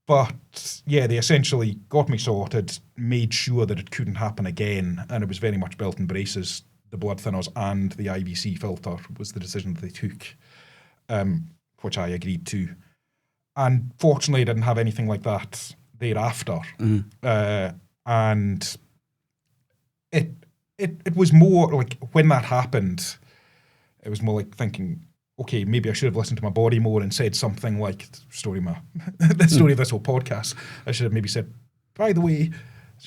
But yeah, they essentially got me sorted, made sure that it couldn't happen again, and it was very much belt and braces. The blood thinners and the IVC filter was the decision that they took, which I agreed to. And fortunately, I didn't have anything like that thereafter. And it was more like, when that happened, it was more like thinking, okay, maybe I should have listened to my body more and said something like the story of this whole podcast. I should have maybe said, by the way,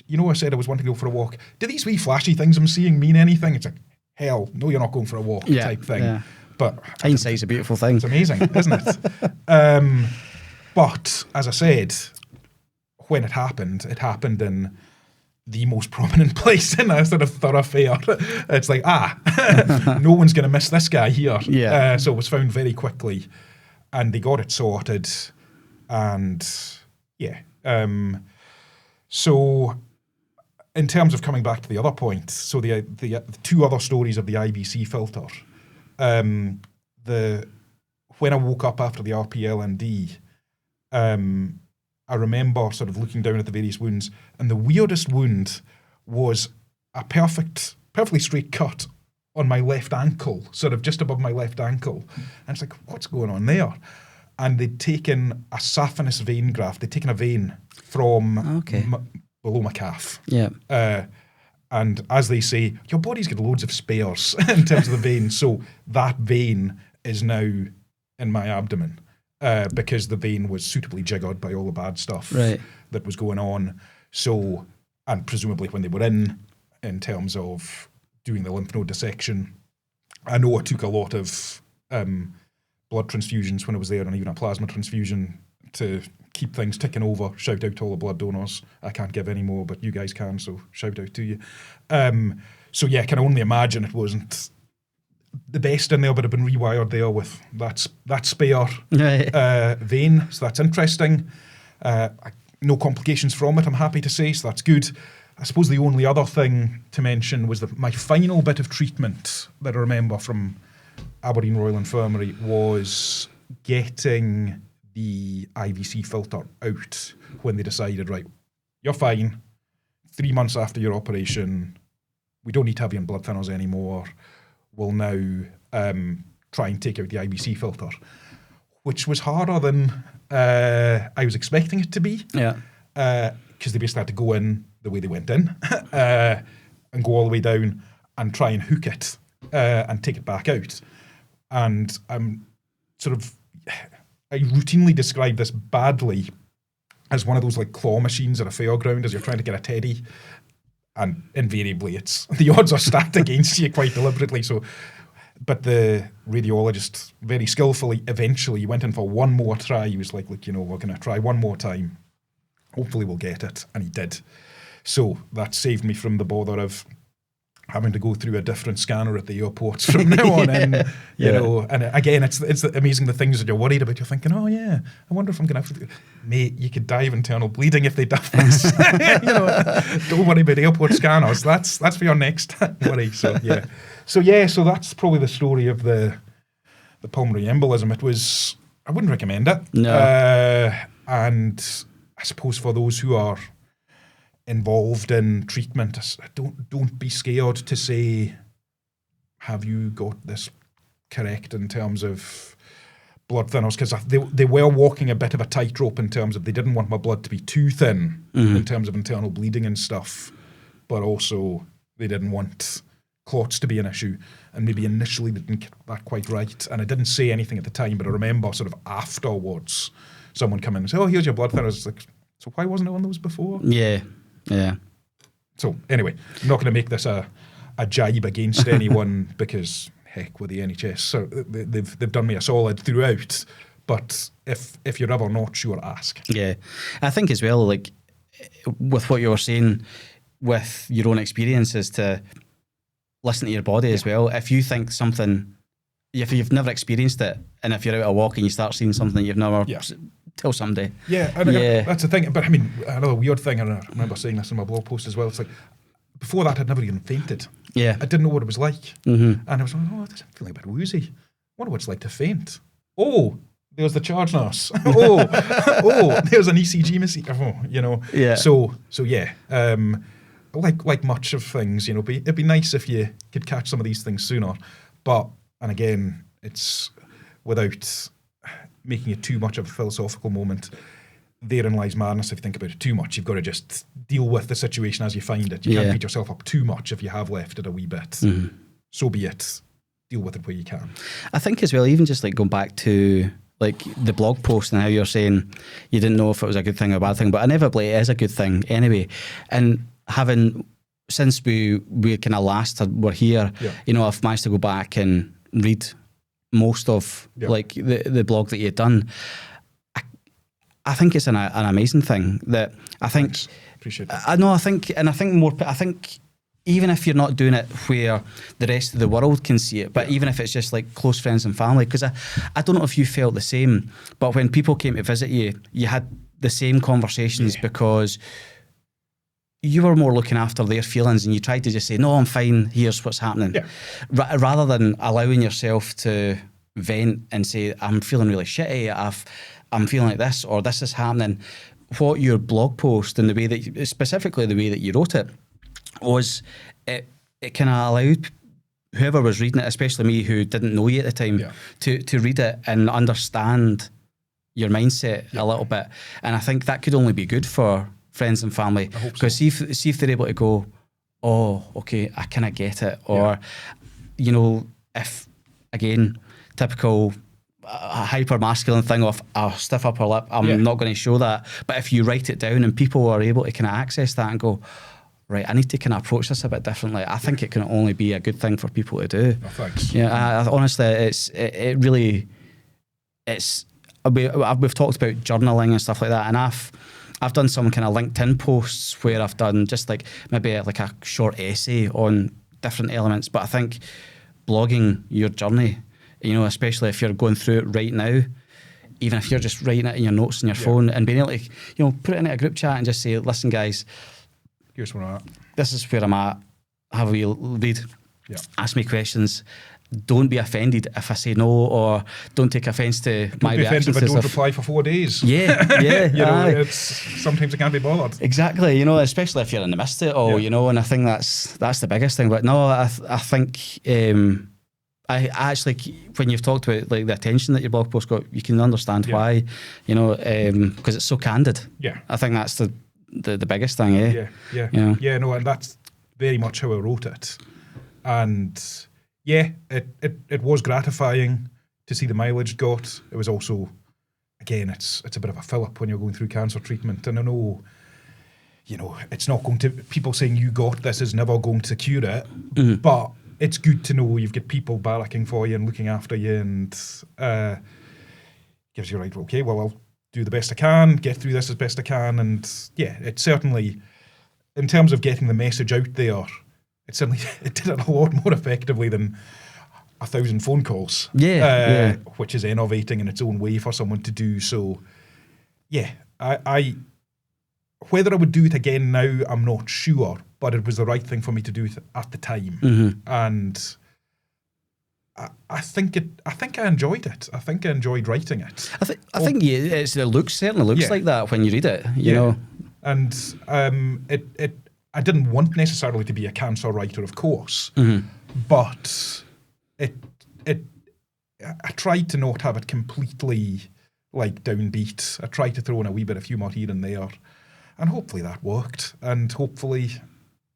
I said I was wanting to go for a walk. Do these wee flashy things I'm seeing mean anything? It's like, hell, no, you're not going for a walk type thing. Yeah. But hindsight's a beautiful thing. It's amazing, isn't it? But as I said, when it happened in the most prominent place in a sort of thoroughfare. It's like, no one's going to miss this guy here. Yeah. So it was found very quickly, and they got it sorted, and so in terms of coming back to the other point, so the two other stories of the IVC filter, when I woke up after the RPLND, I remember sort of looking down at the various wounds, and the weirdest wound was a perfectly straight cut on my left ankle, sort of just above my left ankle. And it's like, what's going on there? And they'd taken a saphenous vein graft. They'd taken a vein from below my calf. Yeah. And as they say, your body's got loads of spares in terms of the vein. So that vein is now in my abdomen. Because the vein was suitably jiggered by all the bad stuff that was going on. So, and presumably when they were in terms of doing the lymph node dissection, I know I took a lot of blood transfusions when I was there, and even a plasma transfusion to keep things ticking over. Shout out to all the blood donors. I can't give any more, but you guys can, so shout out to you. So yeah, I can only imagine it wasn't the best in there, but have been rewired there with that spare vein. So that's interesting. No complications from it, I'm happy to say, so that's good. I suppose the only other thing to mention was that my final bit of treatment that I remember from Aberdeen Royal Infirmary was getting the IVC filter out when they decided, right, you're fine. 3 months after your operation, we don't need to have you on blood thinners anymore. We'll now try and take out the IBC filter, which was harder than I was expecting it to be. Yeah. Because they basically had to go in the way they went in and go all the way down and try and hook it and take it back out. And I'm I routinely describe this badly as one of those like claw machines at a fairground as you're trying to get a teddy. And invariably the odds are stacked against you quite deliberately. But the radiologist very skillfully eventually went in for one more try. He was like, look, we're going to try one more time. Hopefully we'll get it. And he did. So that saved me from the bother of having to go through a different scanner at the airports from now on in, you know. And again, it's amazing the things that you're worried about. You're thinking, oh yeah, I wonder if I'm going to have to, mate, you could die of internal bleeding if they do this. Don't worry about airport scanners. That's for your next worry. So that's probably the story of the pulmonary embolism. I wouldn't recommend it. No. And I suppose for those who are involved in treatment, don't be scared to say, have you got this correct in terms of blood thinners? Because they were walking a bit of a tightrope in terms of they didn't want my blood to be too thin in terms of internal bleeding and stuff, but also they didn't want clots to be an issue, and maybe initially they didn't get that quite right. And I didn't say anything at the time, but I remember sort of afterwards someone come in and say, oh, here's your blood thinners. It's like, so why wasn't it on those before? Yeah. So anyway, I'm not going to make this a jibe against anyone because heck with the NHS. So they've done me a solid throughout. But if you're ever not sure, ask. Yeah, I think as well, like with what you were saying with your own experiences, to listen to your body as well. If you think something, if you've never experienced it, and if you're out a walk and you start seeing something you've never, tell somebody. That's the thing. But I mean, another weird thing, and I remember saying this in my blog post as well, it's like, before that I'd never even fainted. Yeah. I didn't know what it was like. And I was like, oh, I'm feeling a bit woozy. I wonder what it's like to faint. Oh, there's the charge nurse. oh, there's an ECG machine. Oh, you know. Yeah. So yeah. Like much of things, you know, it'd be nice if you could catch some of these things sooner. But, and again, it's without making it too much of a philosophical moment. Therein lies madness if you think about it too much. You've got to just deal with the situation as you find it. You can't beat yourself up too much if you have left it a wee bit. So be it. Deal with it where you can. I think as well, even just like going back to like the blog post and how you're saying you didn't know if it was a good thing or a bad thing, but inevitably it is a good thing anyway. And having, since we kind of last were here, you know, I've managed to go back and read most of like the blog that you'd done. I think it's an amazing thing that I think. Thanks. Appreciate that. I think even if you're not doing it where the rest of the world can see it, but even if it's just like close friends and family, because I don't know if you felt the same, but when people came to visit you, you had the same conversations because you were more looking after their feelings and you tried to just say, no, I'm fine, here's what's happening. Rather than allowing yourself to vent and say, I'm feeling really shitty, I'm feeling like this, or this is happening. What your blog post and the way that, specifically the way that you wrote it, was it kind of allowed whoever was reading it, especially me who didn't know you at the time, to read it and understand your mindset a little bit. And I think that could only be good for friends and family, because see if they're able to go, oh, okay, I kind of get it, or you know, if again, typical hyper masculine thing of a stiff upper lip, I'm not going to show that, but if you write it down and people are able to kind of access that and go, right, I need to kind of approach this a bit differently, I think it can only be a good thing for people to do. Oh, thanks. Yeah, honestly, it really, we've talked about journaling and stuff like that, and I've done some kind of LinkedIn posts where I've done just like maybe like a short essay on different elements, but I think blogging your journey, you know, especially if you're going through it right now, even if you're just writing it in your notes on your phone and being able to, you know, put it in a group chat and just say, listen guys, here's where I'm at. This is where I'm at. Have a wee read. Ask me questions. Don't be offended if I say no, or don't take offence to my reactions. Don't be offended if I don't reply for 4 days. You know, sometimes I can't be bothered. Exactly, you know, especially if you're in the midst of it all, you know, and I think that's the biggest thing. But no, I think I actually, when you've talked about like the attention that your blog post got, you can understand why, because it's so candid. Yeah. I think that's the biggest thing, eh? Yeah. You know? Yeah, no, and that's very much how I wrote it. And yeah, it was gratifying to see the mileage got. It was also, again, it's a bit of a fill-up when you're going through cancer treatment. And I know, it's not going to, people saying you got this is never going to cure it, but it's good to know you've got people barracking for you and looking after you, and gives you okay, well, I'll do the best I can, get through this as best I can. And yeah, it certainly, in terms of getting the message out there, it did it a lot more effectively than 1,000 phone calls. Which is innovating in its own way for someone to do. So yeah, I whether I would do it again now, I'm not sure, but it was the right thing for me to do it at the time. And I think I enjoyed it. I think I enjoyed writing it. I think it certainly looks like that when you read it, you know. And I didn't want necessarily to be a cancer writer, of course, but I tried to not have it completely like downbeat. I tried to throw in a wee bit of humour here and there, and hopefully that worked. And hopefully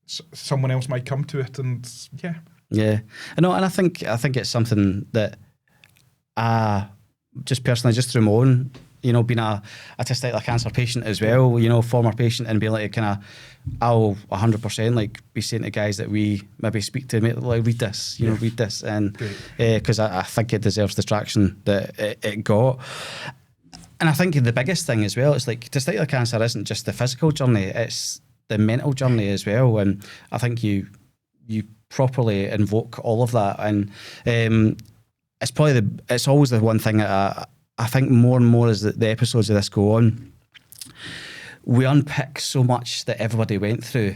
someone else might come to it. And yeah, I know, and I think it's something that just personally, just through my own, being a testicular cancer patient as well, former patient, and being like I'll 100% like be saying to guys that we maybe speak to, like, read this, read this, and because I think it deserves the traction that it got. And I think the biggest thing as well is like testicular cancer isn't just the physical journey; it's the mental journey as well. And I think you properly invoke all of that, and it's always the one thing that I think more and more as the episodes of this go on, we unpick so much that everybody went through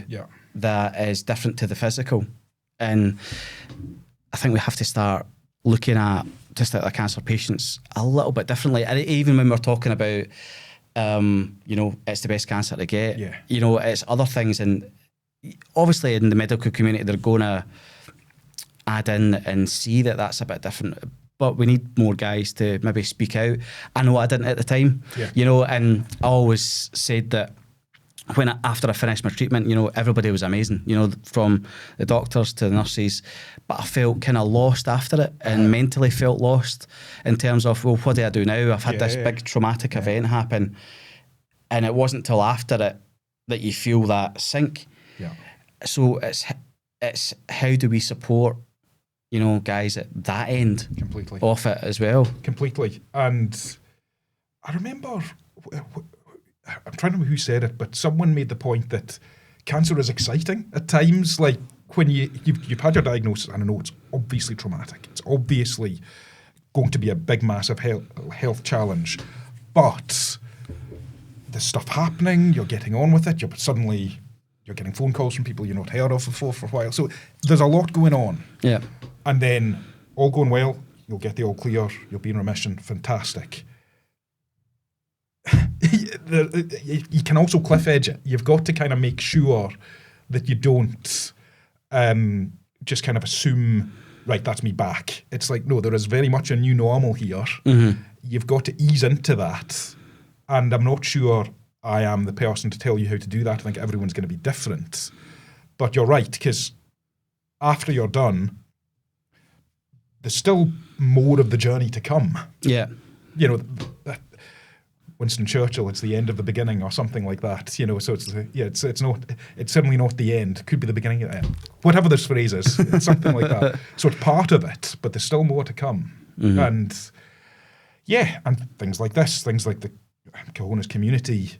that is different to the physical. And I think we have to start looking at testicular cancer patients a little bit differently. And even when we're talking about, it's the best cancer to get, it's other things. And obviously in the medical community, they're going to add in and see that that's a bit different. But we need more guys to maybe speak out. I know I didn't at the time, and I always said that after I finished my treatment, everybody was amazing, from the doctors to the nurses, but I felt kind of lost after it, and mentally felt lost in terms of, well, what do I do now? I've had this big traumatic event happen, and it wasn't till after it that you feel that sink. So it's how do we support guys at that end completely off it as well. Completely. And I remember, I'm trying to remember who said it, but someone made the point that cancer is exciting at times. Like when you've had your diagnosis, and I know it's obviously traumatic. It's obviously going to be a big, massive health challenge. But there's stuff happening, you're getting on with it, you're getting phone calls from people you've not heard of before for a while. So there's a lot going on. Yeah. And then, all going well, you'll get the all clear, you'll be in remission, fantastic. You can also cliff edge it. You've got to kind of make sure that you don't just kind of assume, right, that's me back. It's like, no, there is very much a new normal here. You've got to ease into that. And I'm not sure I am the person to tell you how to do that. I think everyone's going to be different. But you're right, because after you're done, there's still more of the journey to come. Yeah. Winston Churchill, it's the end of the beginning or something like that, so it's certainly not the end. It could be the beginning of the end. Whatever this phrase is, it's something like that. So it's part of it, but there's still more to come. And and things like this, things like the Cahonas community,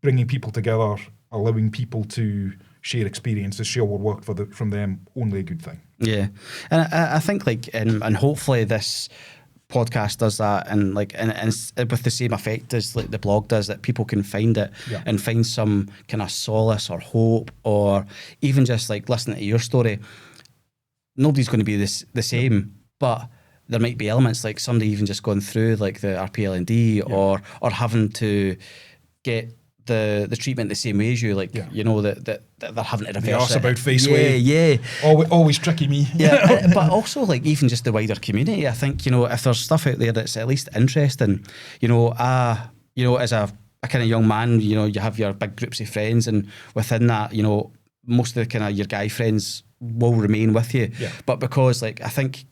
bringing people together, allowing people to share experiences, share what worked from them, only a good thing. Yeah. And I think and hopefully this podcast does that, and with the same effect as like the blog does, that people can find it and find some kind of solace or hope, or even just like listening to your story. Nobody's going to be the same, but there might be elements like somebody even just going through like the RPLND or having to get the treatment the same way as you, like you know that they're having to reverse the arse it. about face way. Yeah. Always tricky me. Yeah, but also like even just the wider community. I think, you know, if there's stuff out there that's at least interesting, you know, as a kind of young man, you know, you have your big groups of friends, and within that, you know, most of the kind of your guy friends will remain with you. Yeah. But because like I think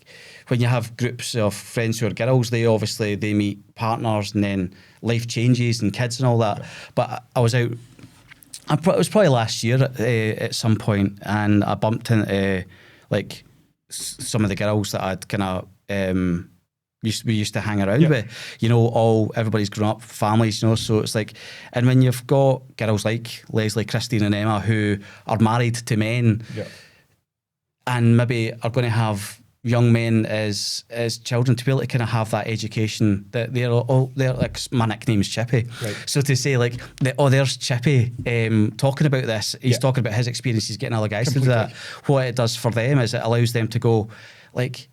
when you have groups of friends who are girls, they meet partners, and then life changes and kids and all that. Yeah. But I was out, it was probably last year at some point, and I bumped into like some of the girls that I'd kind of we used to hang around with. You know, everybody's grown up, families, you know, so it's like, and when you've got girls like Leslie, Christine and Emma who are married to men and maybe are going to have young men as children, to be able to kind of have that education that they're like, my nickname's Chippy. Right. So to say like, there's Chippy talking about this, he's talking about his experiences getting other guys to do that. What it does for them is it allows them to go like,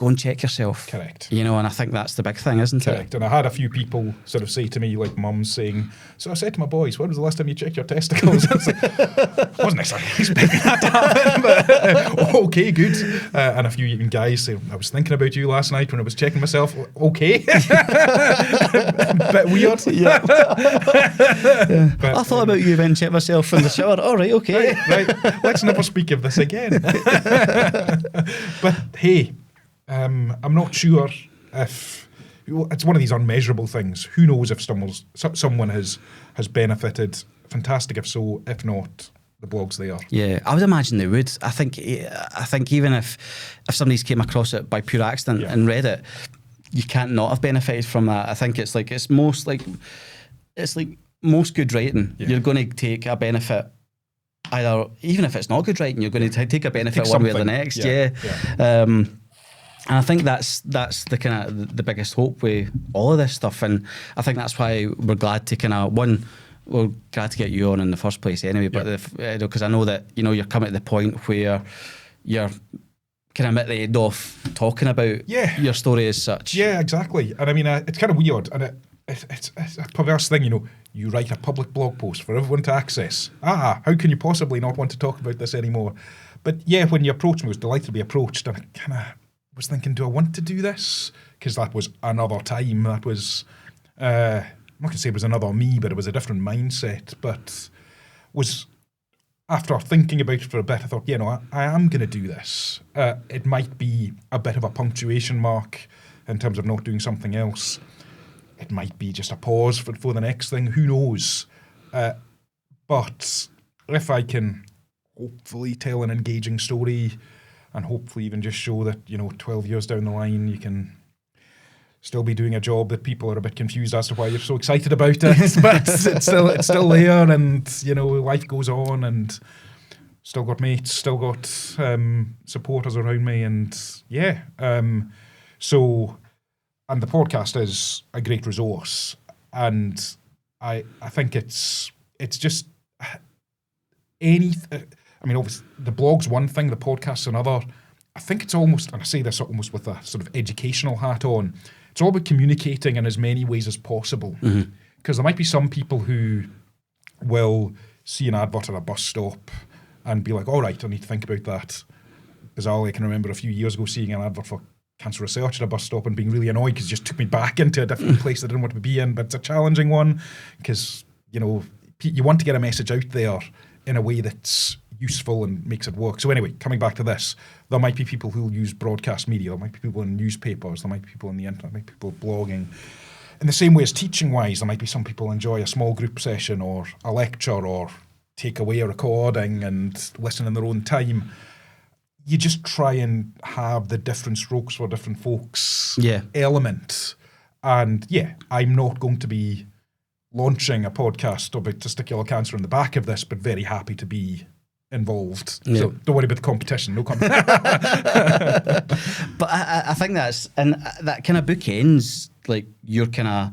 go and check yourself. Correct. You know, and I think that's the big thing, isn't it? Correct. And I had a few people sort of say to me, like mums saying, so I said to my boys, when was the last time you checked your testicles? I was like, I wasn't exactly expecting that to happen, but okay, good. And a few even guys say, I was thinking about you last night when I was checking myself. Okay. Bit weird. Yeah. But, I thought about you then, check myself in the shower. All right, okay. Right. Let's never speak of this again. But hey, I'm not sure if it's one of these unmeasurable things. Who knows if someone has benefited? Fantastic if so. If not, the blog's there. Yeah, I would imagine they would. I think even if somebody's came across it by pure accident and read it, you can't not have benefited from that. I think it's like most good writing. Yeah. You're going to take a benefit. Either, even if it's not good writing, you're going to take a benefit one way or the next. Yeah. And I think that's the kind of the biggest hope with all of this stuff, and I think that's why we're glad to we're glad to get you on in the first place anyway. But because I know that, you know, you're coming to the point where you're kind of at the end of talking about your story as such. Yeah, exactly. And I mean, it's kind of weird, and it's a perverse thing, you know. You write a public blog post for everyone to access. How can you possibly not want to talk about this anymore? But yeah, when you approached me, I was delighted to be approached, and I kind of was thinking, do I want to do this? Because that was another time. That was, I'm not going to say it was another me, but it was a different mindset. But after thinking about it for a bit, I thought, you know, I am going to do this. It might be a bit of a punctuation mark in terms of not doing something else. It might be just a pause for the next thing. Who knows? But if I can hopefully tell an engaging story, and hopefully even just show that, you know, 12 years down the line, you can still be doing a job that people are a bit confused as to why you're so excited about it. But it's still there, and, you know, life goes on, and still got mates, still got supporters around me, and and the podcast is a great resource, and I think it's just I mean, obviously, the blog's one thing, the podcast's another. I think it's almost, and I say this almost with a sort of educational hat on, it's all about communicating in as many ways as possible. Because there might be some people who will see an advert at a bus stop and be like, all right, I need to think about that. Bizarrely, I can remember a few years ago seeing an advert for cancer research at a bus stop and being really annoyed because it just took me back into a different place I didn't want to be in. But it's a challenging one because, you know, you want to get a message out there in a way that's useful and makes it work. So anyway, coming back to this, there might be people who will use broadcast media, there might be people in newspapers, there might be people on the internet, there might be people blogging. In the same way as teaching-wise, there might be some people enjoy a small group session or a lecture or take away a recording and listen in their own time. You just try and have the different strokes for different folks element. And I'm not going to be launching a podcast about testicular cancer in the back of this, but very happy to be involved. So don't worry about the competition. No competition. But I think that kind of bookends like your kind of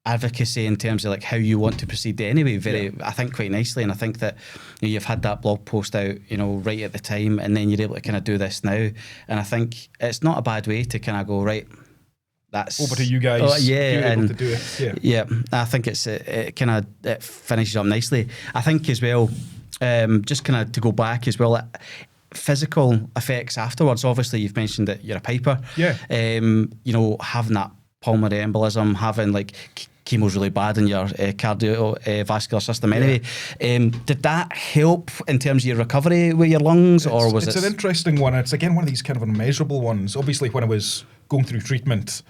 advocacy in terms of like how you want to proceed anyway, I think quite nicely. And I think that, you know, you've had that blog post out, you know, right at the time, and then you're able to kind of do this now. And I think it's not a bad way to kind of go, right, that's over to you guys. Oh, yeah, you're able and to do it. yeah, I think it kind of it finishes up nicely. I think as well, just kind of to go back as well, physical effects afterwards. Obviously, you've mentioned that you're a piper. Yeah. You know, having that pulmonary embolism, having like chemo's really bad in your cardiovascular system anyway. Did that help in terms of your recovery with your lungs, or was it? It's an interesting one. It's again one of these kind of unmeasurable ones. Obviously, when I was going through treatment,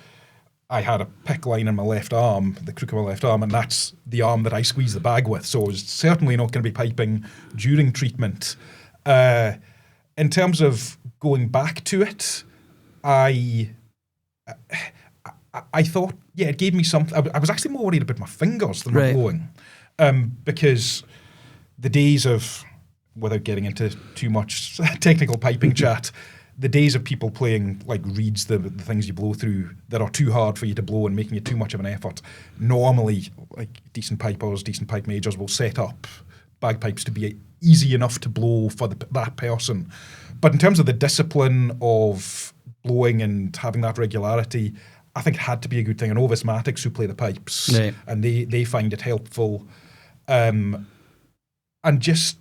I had a PICC line in my left arm, the crook of my left arm, and that's the arm that I squeeze the bag with. So I was certainly not going to be piping during treatment. In terms of going back to it, I thought, yeah, it gave me something. I was actually more worried about my fingers than my blowing, because the days of, without getting into too much technical piping chat, the days of people playing like reeds, the things you blow through that are too hard for you to blow and making it too much of an effort. Normally, like decent pipers, decent pipe majors will set up bagpipes to be easy enough to blow for that person. But in terms of the discipline of blowing and having that regularity, I think it had to be a good thing. I know asthmatics who play the pipes, and they find it helpful. And just,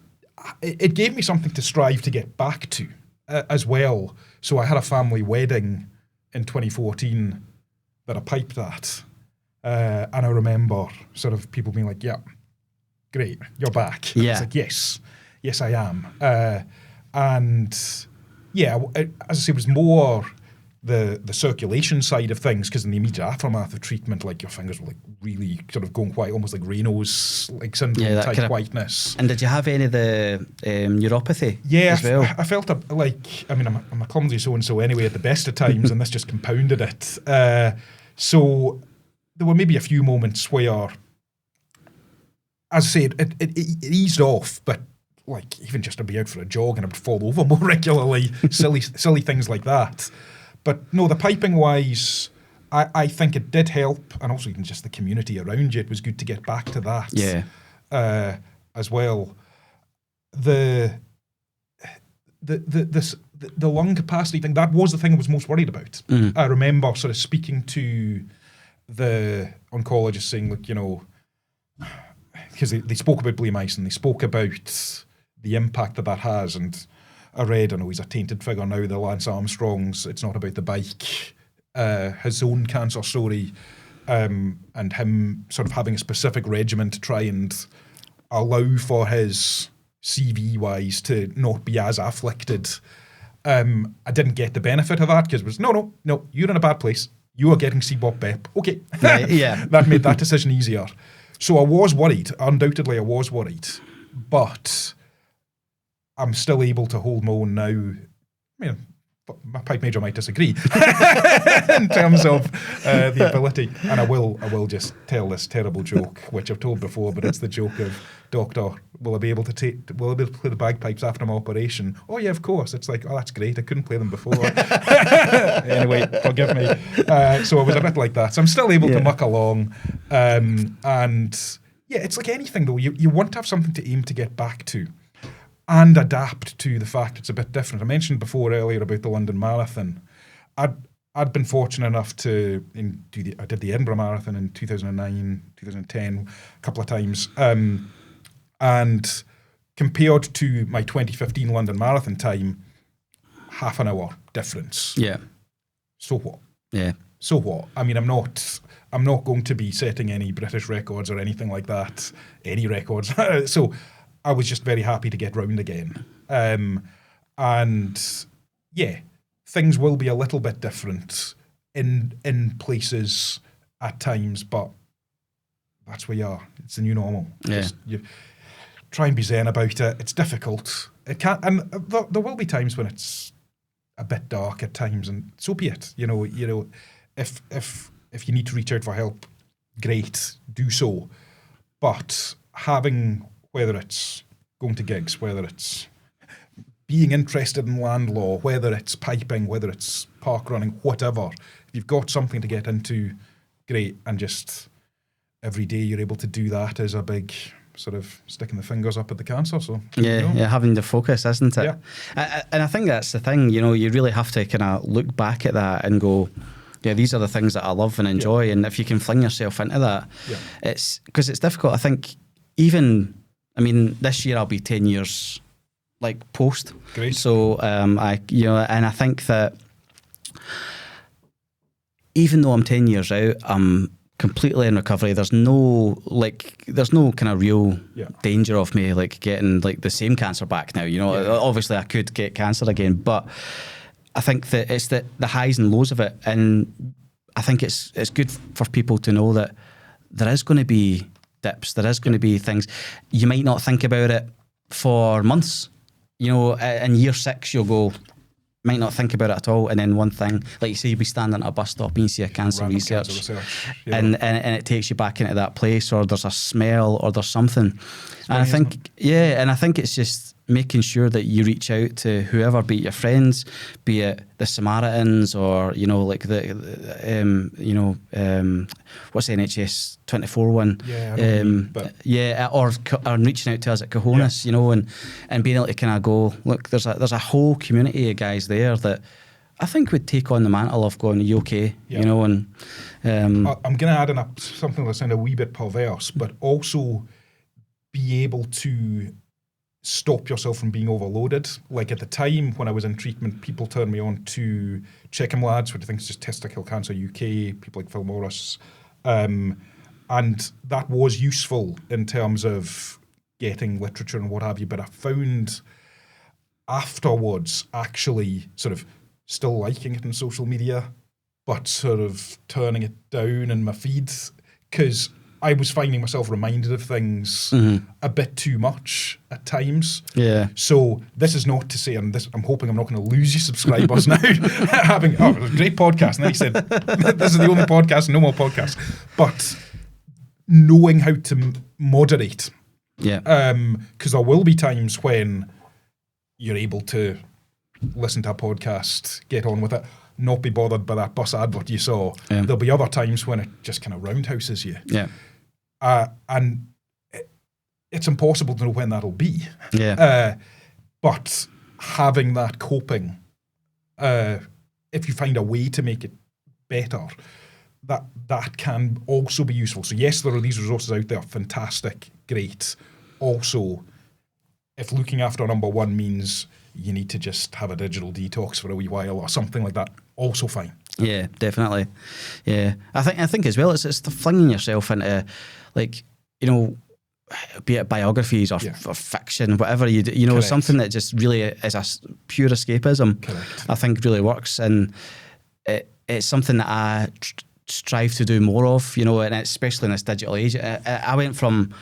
it gave me something to strive to get back to as well. So I had a family wedding in 2014 that I piped at. And I remember sort of people being like, yeah, great, you're back. Yeah. I was like, yes, I am. And yeah, as I say, it was more the circulation side of things, because in the immediate aftermath of treatment, like your fingers were like really sort of going white, almost like Raynaud's like syndrome type kind of whiteness. And did you have any of the neuropathy? Yeah, as well? I felt like, I mean, I'm a clumsy so-and-so anyway at the best of times, and this just compounded it. So there were maybe a few moments where, as I said, it eased off, but like even just to be out for a jog and I would fall over more regularly, silly things like that. But no, the piping wise, I think it did help, and also even just the community around you. It was good to get back to that. As well. The lung capacity thing, that was the thing I was most worried about. I remember sort of speaking to the oncologist saying, look, you know, because they spoke about bleomycin, they spoke about the impact that has, and I know he's a tainted figure now, the Lance Armstrong's It's Not About the Bike, his own cancer story, and him sort of having a specific regimen to try and allow for his CV-wise to not be as afflicted. I didn't get the benefit of that, because it was, no, you're in a bad place. You are getting CBOP BEP. Okay. That made that decision easier. So I was worried. Undoubtedly, I was worried. But I'm still able to hold my own now. I mean, my pipe major might disagree in terms of the ability. And I will just tell this terrible joke, which I've told before, but it's the joke of, doctor, will I be able to play the bagpipes after my operation? Oh yeah, of course. It's like, oh, that's great. I couldn't play them before. Anyway, forgive me. So I was a bit like that. So I'm still able to muck along. And yeah, it's like anything though. You want to have something to aim to get back to, and adapt to the fact it's a bit different. I mentioned earlier about the London Marathon. I'd been fortunate enough to I did the Edinburgh Marathon in 2009, 2010, a couple of times. And compared to my 2015 London Marathon time, half an hour difference. Yeah. So what? Yeah. So what? I mean, I'm not going to be setting any British records or anything like that, any records. So I was just very happy to get round again. And yeah, things will be a little bit different in places at times, but that's where you are. It's the new normal. Yeah. Just, you try and be zen about it. It's difficult. It can't, and there will be times when it's a bit dark at times, and so be it. You know, if you need to reach out for help, great, do so. But having, whether it's going to gigs, whether it's being interested in land law, whether it's piping, whether it's park running, whatever, if you've got something to get into, great. And just every day you're able to do that is a big sort of sticking the fingers up at the cancer. So having the focus, isn't it? Yeah. And I think that's the thing, you know, you really have to kind of look back at that and go, these are the things that I love and enjoy. And if you can fling yourself into that, it's because it's difficult. I think this year I'll be 10 years like post. Great. So and I think that even though I'm 10 years out, I'm completely in recovery. There's no kind of real danger of me like getting like the same cancer back now. Obviously I could get cancer again, but I think that it's the highs and lows of it, and I think it's good for people to know that there is going to be dips. There is going to be things you might not think about it for months. In year 6 you'll go. Might not think about it at all, and then one thing, like you say, you'll be standing at a bus stop and you see a cancer research. And it takes you back into that place, or there's a smell, or there's something. And I think, and I think it's just making sure that you reach out to whoever, be it your friends, be it the Samaritans, or like what's the NHS 24 one? Or reaching out to us at Cahonas, and being able to kind of go, look, there's a whole community of guys there that I think would take on the mantle of going, are you okay? And I'm going to add in something that's a wee bit perverse, but also be able to stop yourself from being overloaded. Like at the time when I was in treatment, people turned me on to Checkham Lads, which I think is just Testicular Cancer UK, people like Phil Morris. And that was useful in terms of getting literature and what have you, but I found afterwards actually sort of still liking it on social media, but sort of turning it down in my feeds, because I was finding myself reminded of things a bit too much at times. Yeah. So this is not to say, and this, I'm hoping I'm not going to lose you subscribers now. It was a great podcast. And then he said, this is the only podcast, no more podcasts. But knowing how to moderate. Yeah. Because there will be times when you're able to listen to a podcast, get on with it, not be bothered by that bus advert you saw. Yeah. There'll be other times when it just kind of roundhouses you. Yeah. And it's impossible to know when that'll be. Yeah. But having that coping, if you find a way to make it better, that can also be useful. So yes, there are these resources out there, fantastic, great. Also, if looking after number one means you need to just have a digital detox for a wee while or something like that, also fine. Yeah, definitely. Yeah, I think as well, it's the flinging yourself into, like, be it biographies or fiction, whatever you do, Correct. something that just really is a pure escapism. Correct. I think really works, and it's something that I strive to do more of, and especially in this digital age. I went from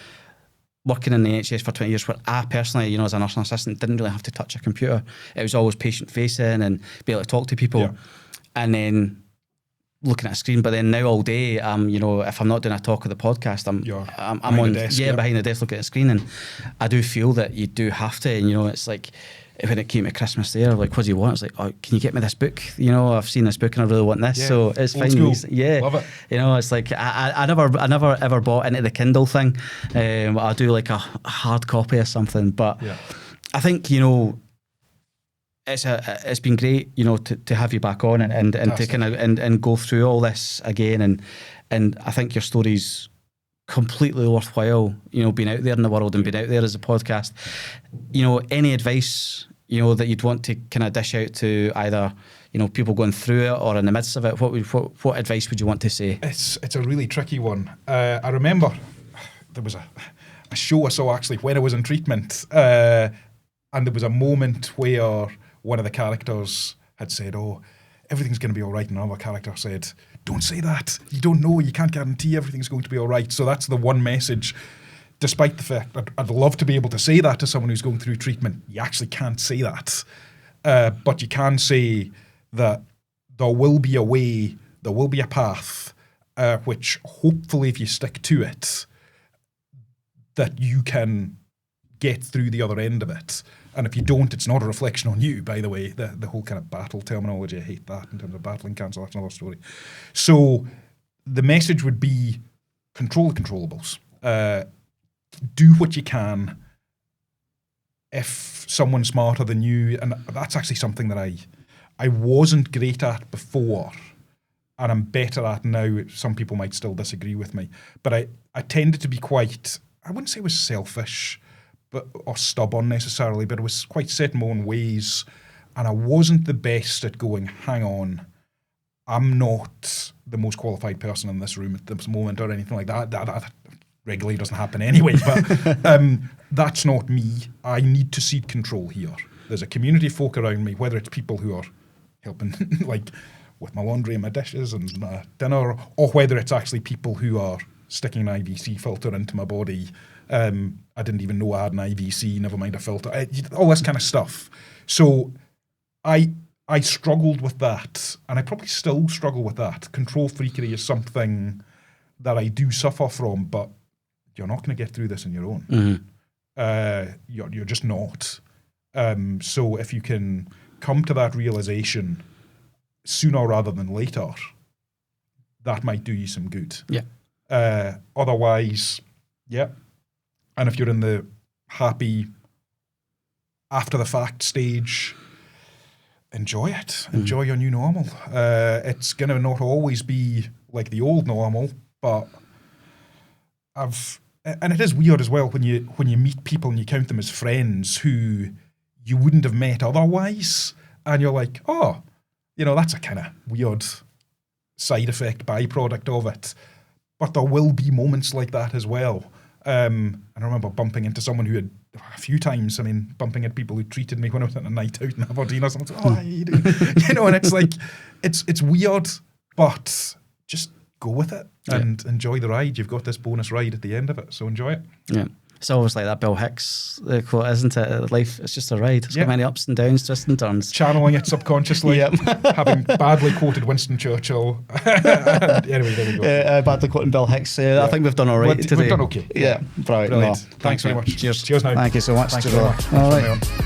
working in the NHS for 20 years where I personally, as a nursing assistant, didn't really have to touch a computer. It was always patient-facing and be able to talk to people. Yeah. And then looking at a screen, but then now all day, if I'm not doing a talk or the podcast, I'm on the desk, behind the desk looking at the screen, and I do feel that you do have to, and it's like when it came to Christmas there, like, what do you want? It's like, oh, can you get me this book? I've seen this book and I really want this. Yeah. So it's fine. Yeah. Love it. It's like I never ever bought into the Kindle thing. I'll do like a hard copy or something. But I think, it's been great, to have you back on and to kind of and go through all this again, and I think your story's completely worthwhile, being out there in the world and being out there as a podcast. Any advice, that you'd want to kind of dish out to either, people going through it or in the midst of it, what advice would you want to say? It's a really tricky one. I remember there was a show I saw actually when I was in treatment, and there was a moment where one of the characters had said, oh, everything's going to be all right, and another character said, don't say that. You don't know. You can't guarantee everything's going to be all right. So that's the one message, despite the fact that I'd love to be able to say that to someone who's going through treatment. You actually can't say that. But you can say that there will be a way, there will be a path, which hopefully if you stick to it, that you can get through the other end of it. And if you don't, it's not a reflection on you, by the way. The whole kind of battle terminology, I hate that in terms of battling cancer. That's another story. So the message would be control the controllables. Do what you can. If someone's smarter than you, and that's actually something that I wasn't great at before, and I'm better at now. Some people might still disagree with me, but I tended to be quite, I wouldn't say it was selfish or stubborn necessarily, but it was quite set in my own ways, and I wasn't the best at going, hang on, I'm not the most qualified person in this room at this moment or anything like that. That regularly doesn't happen anyway, but that's not me. I need to seek control here. There's a community of folk around me, whether it's people who are helping like with my laundry and my dishes and dinner, or whether it's actually people who are sticking an IVC filter into my body. I didn't even know I had an IVC, never mind a filter, all this kind of stuff. So I struggled with that, and I probably still struggle with that. Control freakery is something that I do suffer from, but you're not going to get through this on your own. You're just not. So if you can come to that realization sooner rather than later, that might do you some good. Yeah. Otherwise, yeah. And if you're in the happy after the fact stage, enjoy it. Enjoy your new normal. It's going to not always be like the old normal, but and it is weird as well when you meet people and you count them as friends who you wouldn't have met otherwise, and you're like, oh, that's a kind of weird side effect, byproduct of it. But there will be moments like that as well. And I remember bumping into someone who had a few times, bumping into people who treated me when I was at a night out in Aberdeen or something. Oh, how you doing? And it's like, it's weird, but just go with it and enjoy the ride. You've got this bonus ride at the end of it, so enjoy it. Yeah. It's always like that Bill Hicks quote, isn't it? Life, it's just a ride. It's got many ups and downs, twists and turns. Channeling it subconsciously, having badly quoted Winston Churchill. Anyway, there we go. Badly quoting Bill Hicks. I think we've done all right today. We've done okay. Yeah, brilliant. Thanks very much. Cheers. Cheers now. Thank you so much. Thank you very much. All right.